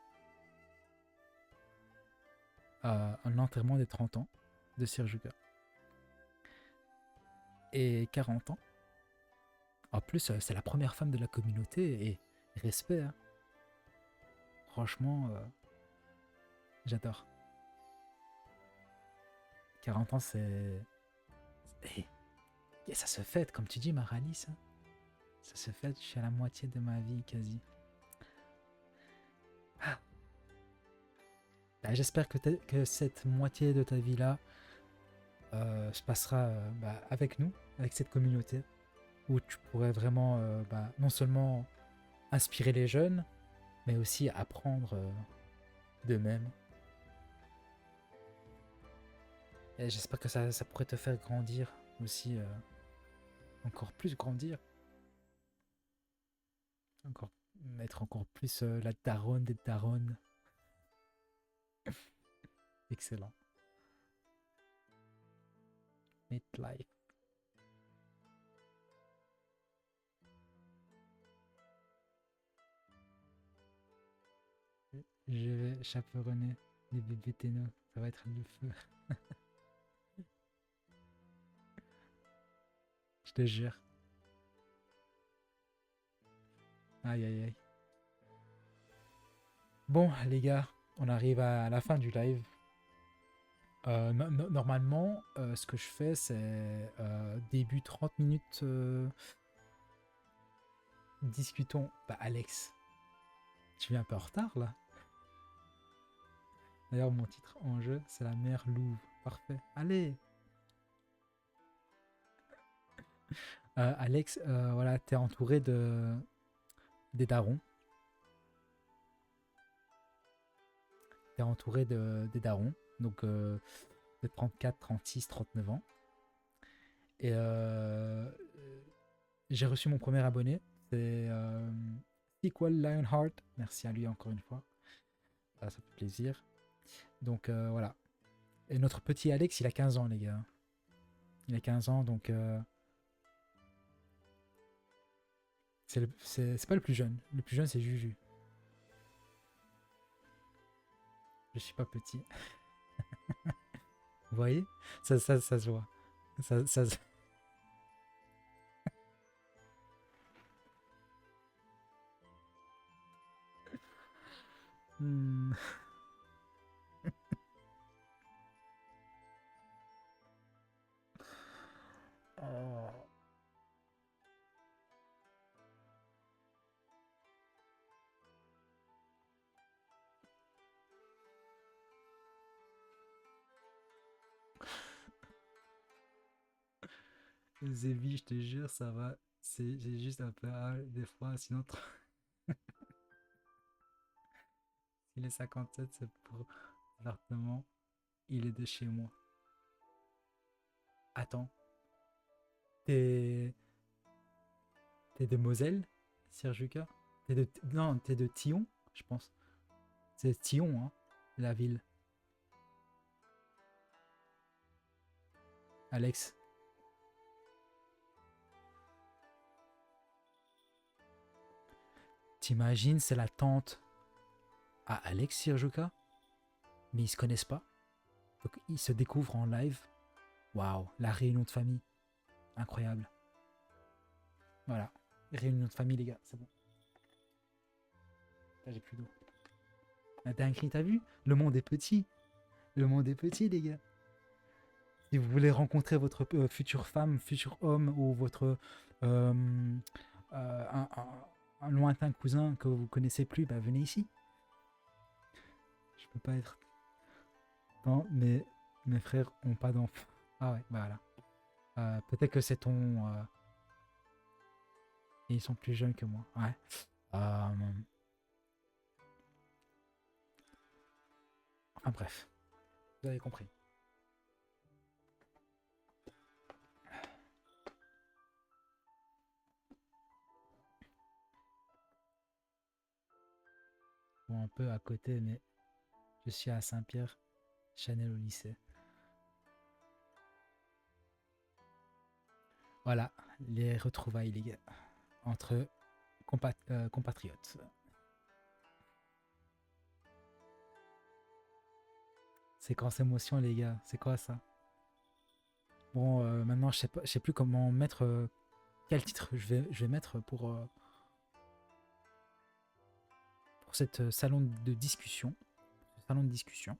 un enterrement des 30 ans de Sirjuka. Et 40 ans. En plus, c'est la première femme de la communauté et respect. Hein. Franchement, j'adore. 40 ans, c'est. Et ça se fête, comme tu dis, Maralis. Hein. Ça se fête, je suis à la moitié de ma vie quasi. Ah. Bah, j'espère que cette moitié de ta vie-là se passera avec nous, avec cette communauté, où tu pourrais vraiment non seulement inspirer les jeunes, mais aussi apprendre d'eux-mêmes. Et j'espère que ça pourrait te faire grandir aussi, encore plus grandir, encore être encore plus la daronne des daronnes. Excellent. Midlife. Je vais chaperonner les bébés ténos. Ça va être le feu. Je te jure. Aïe aïe aïe. Bon les gars, on arrive à la fin du live. Normalement, ce que je fais, c'est début 30 minutes, discutons. Bah, Alex, tu viens un peu en retard là. D'ailleurs, mon titre en jeu, c'est la mère louve. Parfait. Allez, Alex, voilà, t'es entouré des darons. T'es entouré des darons. Donc, de 34, 36, 39 ans. Et j'ai reçu mon premier abonné. C'est Sequel Lionheart. Merci à lui encore une fois. Ça fait plaisir. Donc voilà. Et notre petit Alex, il a 15 ans, les gars. Il a 15 ans, donc c'est pas le plus jeune. Le plus jeune, c'est Juju. Je suis pas petit. Vous voyez, ça se voit. Ça se... Hmm. Oh. Zévi, je te jure, ça va. J'ai juste un peu hâte des fois, sinon il est 57, c'est pour l'appartement. Il est de chez moi. Attends, t'es t'es de Moselle, Serjuka? Non, t'es de Thillon, je pense. C'est Thillon, hein, la ville. Alex, t'imagines, c'est la tante à Alex Sirjuka, mais ils se connaissent pas. Donc ils se découvrent en live. Waouh, la réunion de famille, incroyable. Voilà, réunion de famille, les gars, c'est bon. Là, j'ai plus d'eau. La dinguerie, t'as vu? Le monde est petit. Le monde est petit, les gars. Si vous voulez rencontrer votre future femme, futur homme ou votre euh, un lointain cousin que vous connaissez plus, bah venez ici. Je peux pas être. Non, mais mes frères ont pas d'enfants. Ah ouais, bah voilà. Peut-être que c'est ton. Et ils sont plus jeunes que moi. Ouais. Euh, enfin bref, vous avez compris. Bon, un peu à côté, mais je suis à Saint-Pierre, Chanel au lycée. Voilà, les retrouvailles, les gars, entre compatriotes. Séquence émotion, les gars, c'est quoi ça? Bon, maintenant, je sais plus comment mettre. Quel titre je vais mettre pour cette salon de discussion. Salon de discussion.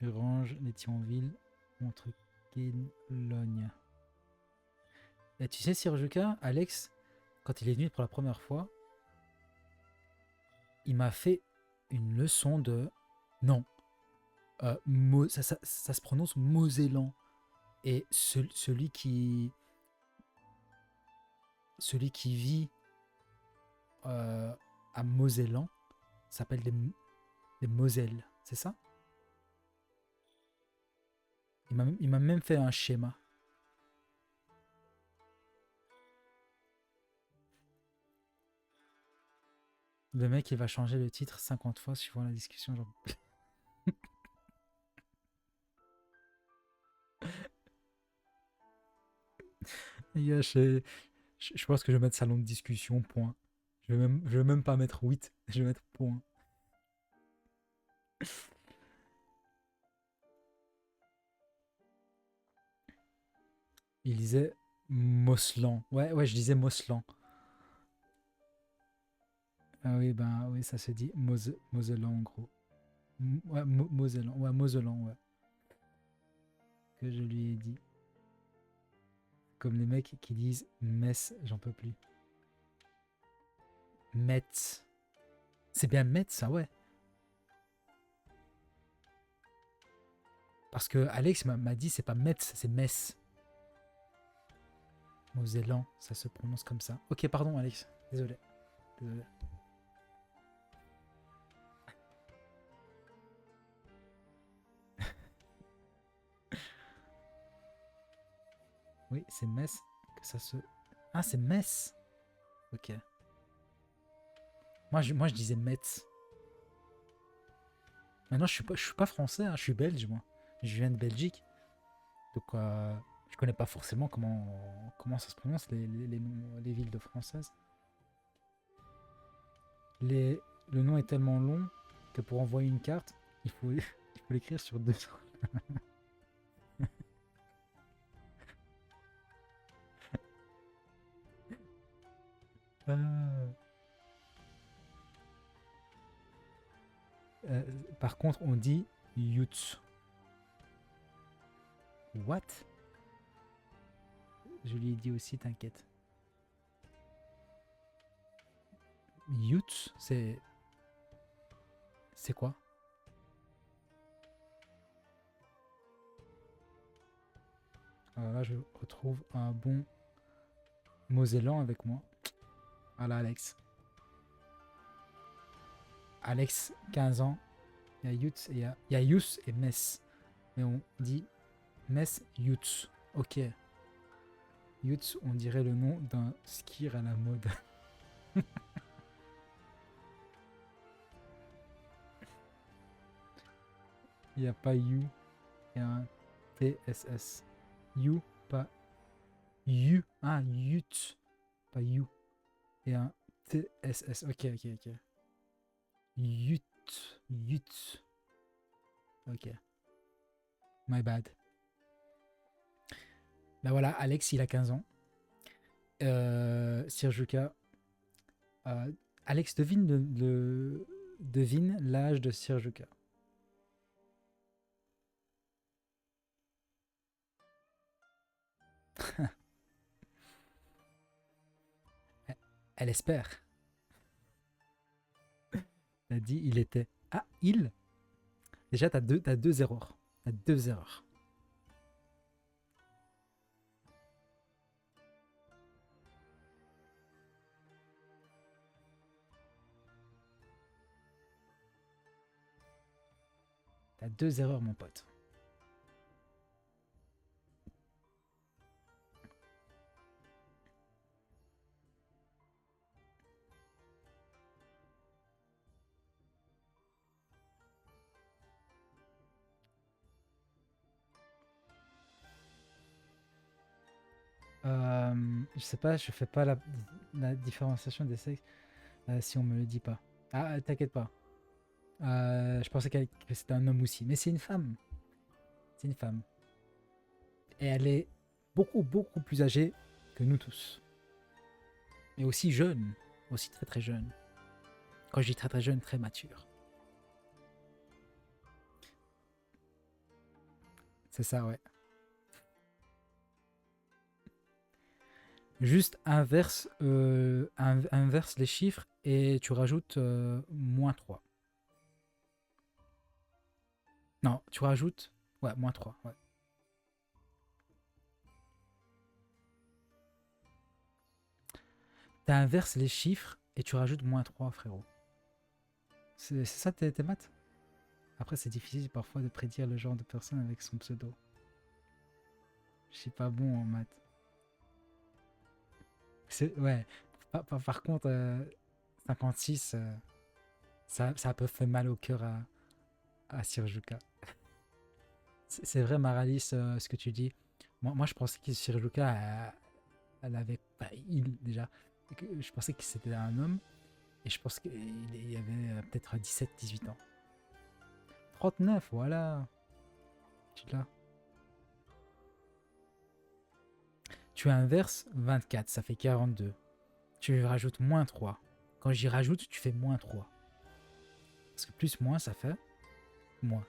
Orange, Thionville, contre Logne. Et tu sais, Sirjuka, Alex, quand il est venu pour la première fois, il m'a fait une leçon de. Non, ça se prononce Mosellan. Et celui qui vit à Mosellan s'appelle des Moselles, c'est ça? Il m'a même fait un schéma. Le mec, il va changer le titre 50 fois suivant la discussion. Genre... Je pense que je vais mettre salon de discussion, point. Je vais même pas mettre 8, je vais mettre point. Il disait Moslan. Ouais, ouais, je disais Moslan. Ah oui, ben oui, ça se dit Mosellan en gros. Ouais, Mosellan, ouais. Que je lui ai dit. Comme les mecs qui disent Metz, j'en peux plus. Metz. C'est bien Metz, ça, ouais. Parce que Alex m'a dit c'est pas Metz, c'est Metz. Mosellan, ça se prononce comme ça. Ok, pardon, Alex. Désolé. Désolé. Oui, c'est Metz que ça se. Ah, c'est Metz. Ok. Moi, je disais Metz. Maintenant, je suis pas français, hein, je suis belge, moi. Je viens de Belgique. Donc, je connais pas forcément comment ça se prononce, les noms, les villes de françaises. Les, le nom est tellement long que pour envoyer une carte, il faut l'écrire sur deux. Euh, euh, par contre, on dit Yutz. What? Je lui ai dit aussi, t'inquiète. Yutz, c'est. C'est quoi? Alors là, je retrouve un bon Mosellan avec moi. Voilà, Alex. Alex, 15 ans. Il y a Yutz et il y a Yus et Metz. Mais on dit Metz Yutz. Ok. Yutz, on dirait le nom d'un skier à la mode. Il n'y a pas You. Il y a un TSS. You, pas You. Ah, Yutz. Pas You. Et un TSS. Ok, ok, ok. Yutz. Yutz. Ok. My bad. Bah voilà, Alex, il a 15 ans. Sirjuka. Alex, devine l'âge de Sirjuka. Elle espère. Elle a dit il était. Ah, il. Déjà, t'as deux erreurs. T'as deux erreurs. T'as deux erreurs, mon pote. Je sais pas, je fais pas la différenciation des sexes si on me le dit pas. Ah, t'inquiète pas. Je pensais que c'était un homme aussi. Mais c'est une femme. C'est une femme. Et elle est beaucoup, beaucoup plus âgée que nous tous. Mais aussi jeune. Aussi très, très jeune. Quand je dis très, très jeune, très mature. C'est ça, ouais. Juste inverse les chiffres et tu rajoutes -3. Non, tu rajoutes. Ouais, -3. Ouais. Tu inverses les chiffres et tu rajoutes -3, frérot. C'est ça tes maths? Après, c'est difficile parfois de prédire le genre de personne avec son pseudo. Je suis pas bon en maths. Ouais. Par contre, 56, ça peut faire mal au cœur à Sirjuka. C'est vrai, Maralis, ce que tu dis. Moi je pensais que Sirjuka, elle avait. Bah, il, déjà. Je pensais que c'était un homme. Et je pense qu'il y avait peut-être 17-18 ans. 39, voilà. Tu l'as. Tu inverses 24, ça fait 42. Tu rajoutes -3. Quand j'y rajoute, tu fais moins 3. Parce que plus moins, ça fait moins.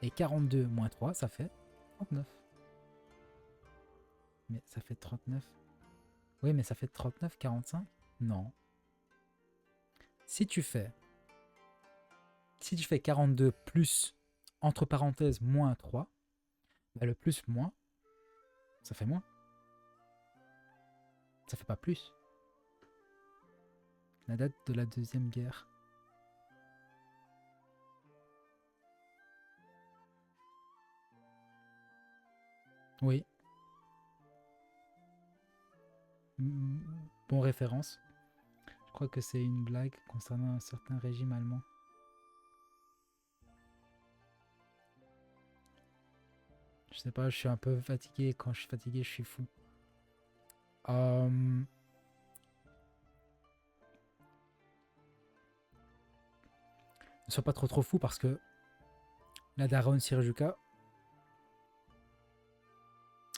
Et 42 moins 3, ça fait 39. Mais ça fait 39. Oui, mais ça fait 39, 45 ? Non. Si tu fais 42 plus, entre parenthèses, moins 3, bah le plus moins, ça fait moins. Ça fait pas plus. La date de la Deuxième Guerre. Oui. Bon référence. Je crois que c'est une blague concernant un certain régime allemand. Je sais pas, je suis un peu fatigué. Quand je suis fatigué, je suis fou. Ne sois pas trop fou parce que la daronne Sirjuka,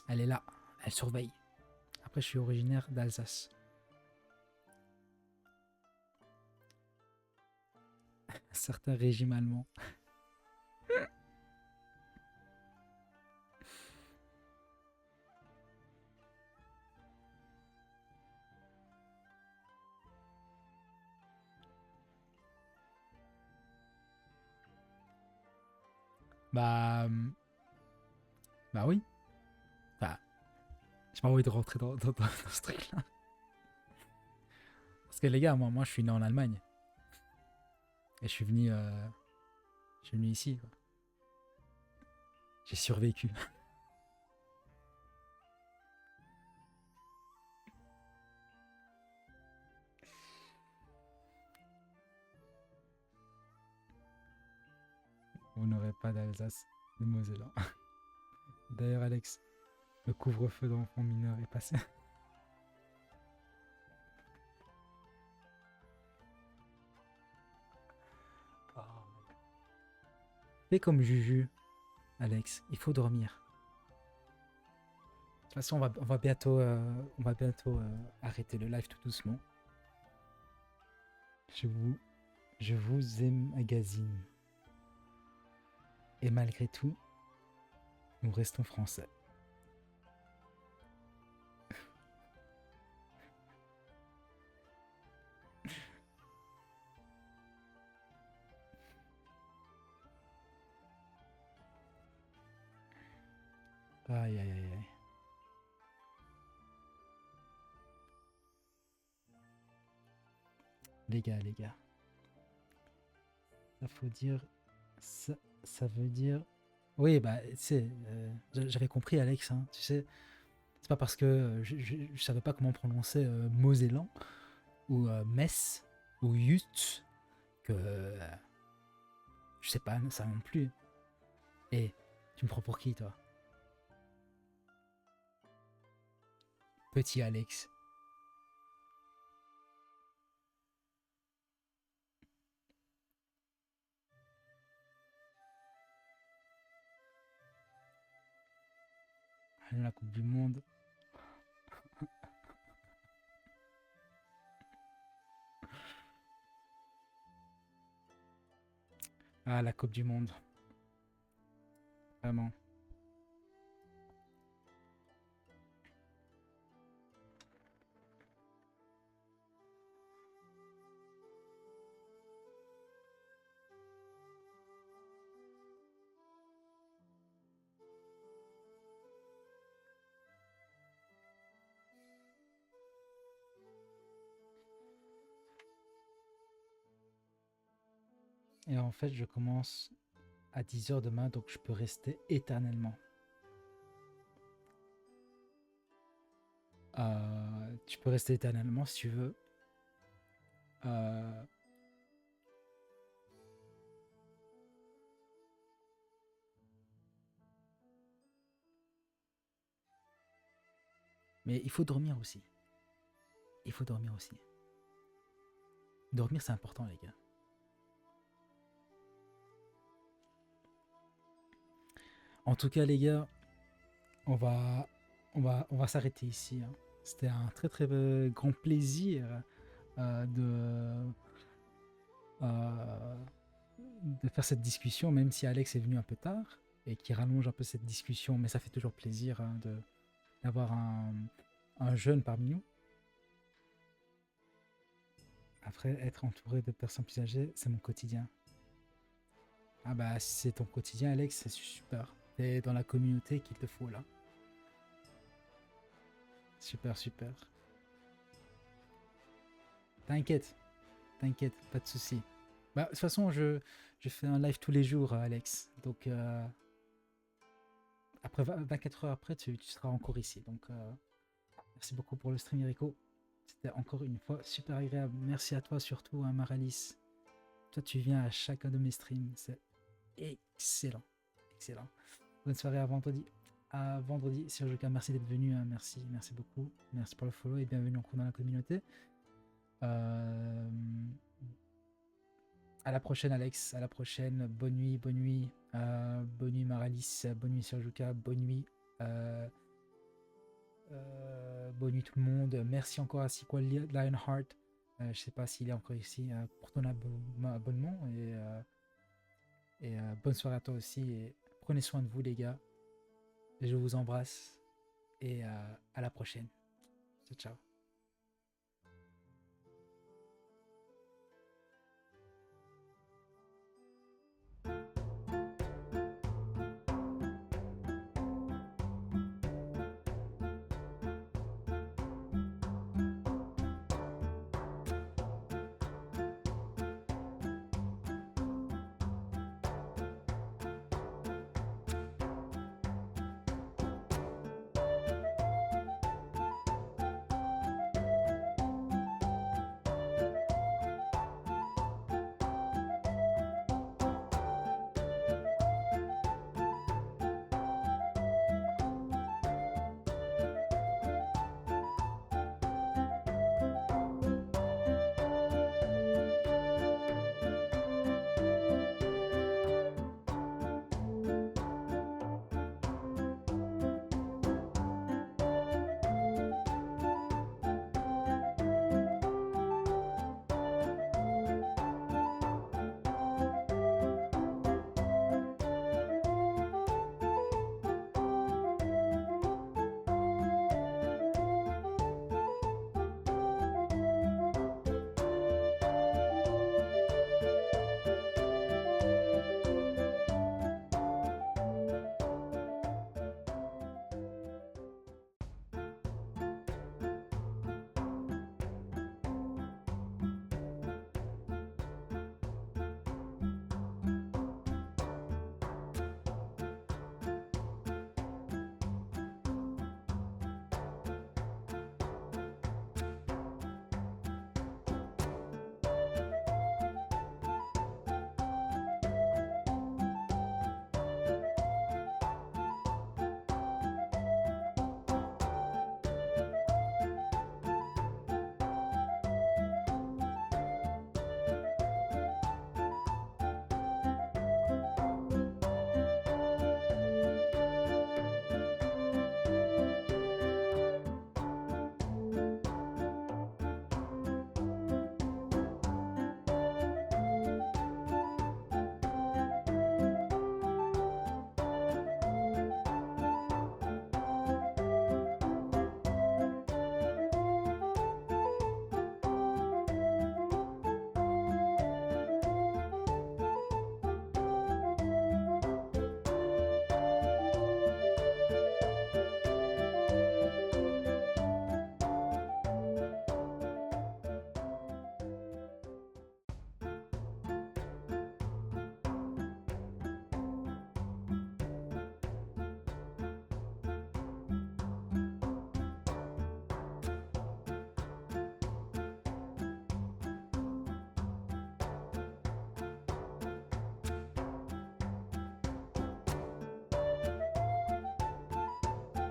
elle est là. Elle surveille. Après, je suis originaire d'Alsace. Un certain régime allemand. Bah oui. Enfin, j'ai pas envie de rentrer dans ce truc-là. Parce que les gars, moi je suis né en Allemagne. Et je suis venu ici, quoi. J'ai survécu. Vous n'aurez pas d'Alsace, de Moselle. D'ailleurs, Alex, le couvre-feu d'enfants mineurs est passé. Fais comme Juju, Alex, il faut dormir. De toute façon, on va bientôt arrêter le live tout doucement. Je vous aime, magazine. Et malgré tout, nous restons français. Aïe, aïe, aïe, aïe. Les gars. Ça faut dire... Ça veut dire... Oui, bah, tu sais, j'avais compris, Alex, hein, tu sais. C'est pas parce que je savais pas comment prononcer Mosellan ou Metz ou Yut que je sais pas ça non plus. Et tu me prends pour qui, toi? Petit Alex. La Coupe du Monde. Ah, la Coupe du Monde. Vraiment. Et en fait, je commence à 10h demain, donc je peux rester éternellement. Tu peux rester éternellement si tu veux. Mais il faut dormir aussi. Dormir, c'est important, les gars. En tout cas, les gars, on va s'arrêter ici, hein. C'était un très très grand plaisir euh, de, euh, de faire cette discussion, même si Alex est venu un peu tard et qui rallonge un peu cette discussion, mais ça fait toujours plaisir hein, d'avoir un jeune parmi nous. Après, être entouré de personnes plus âgées, c'est mon quotidien. Ah bah, si c'est ton quotidien, Alex, c'est super. T'es dans la communauté qu'il te faut là. Super, super. T'inquiète, t'inquiète, pas de souci. Bah, de toute façon, je fais un live tous les jours, Alex. Donc, après 24 heures après, tu seras encore ici. Donc, merci beaucoup pour le stream, Erico. C'était encore une fois super agréable. Merci à toi surtout, hein, Maralis. Toi, tu viens à chacun de mes streams. C'est excellent. Excellent. Bonne soirée à vendredi. À vendredi sur Joka. Merci d'être venu. Hein. Merci, merci beaucoup. Merci pour le follow et bienvenue encore dans la communauté. Euh, À la prochaine, Alex. À la prochaine. Bonne nuit, bonne nuit. Bonne nuit, Maralis. Bonne nuit, Serjuka. Bonne nuit. Euh, Bonne nuit, tout le monde. Merci encore à Sequel Lionheart. Je sais pas s'il est encore ici pour ton abonnement. Et bonne soirée à toi aussi. Et prenez soin de vous, les gars. Je vous embrasse. Et à la prochaine. Ciao, ciao.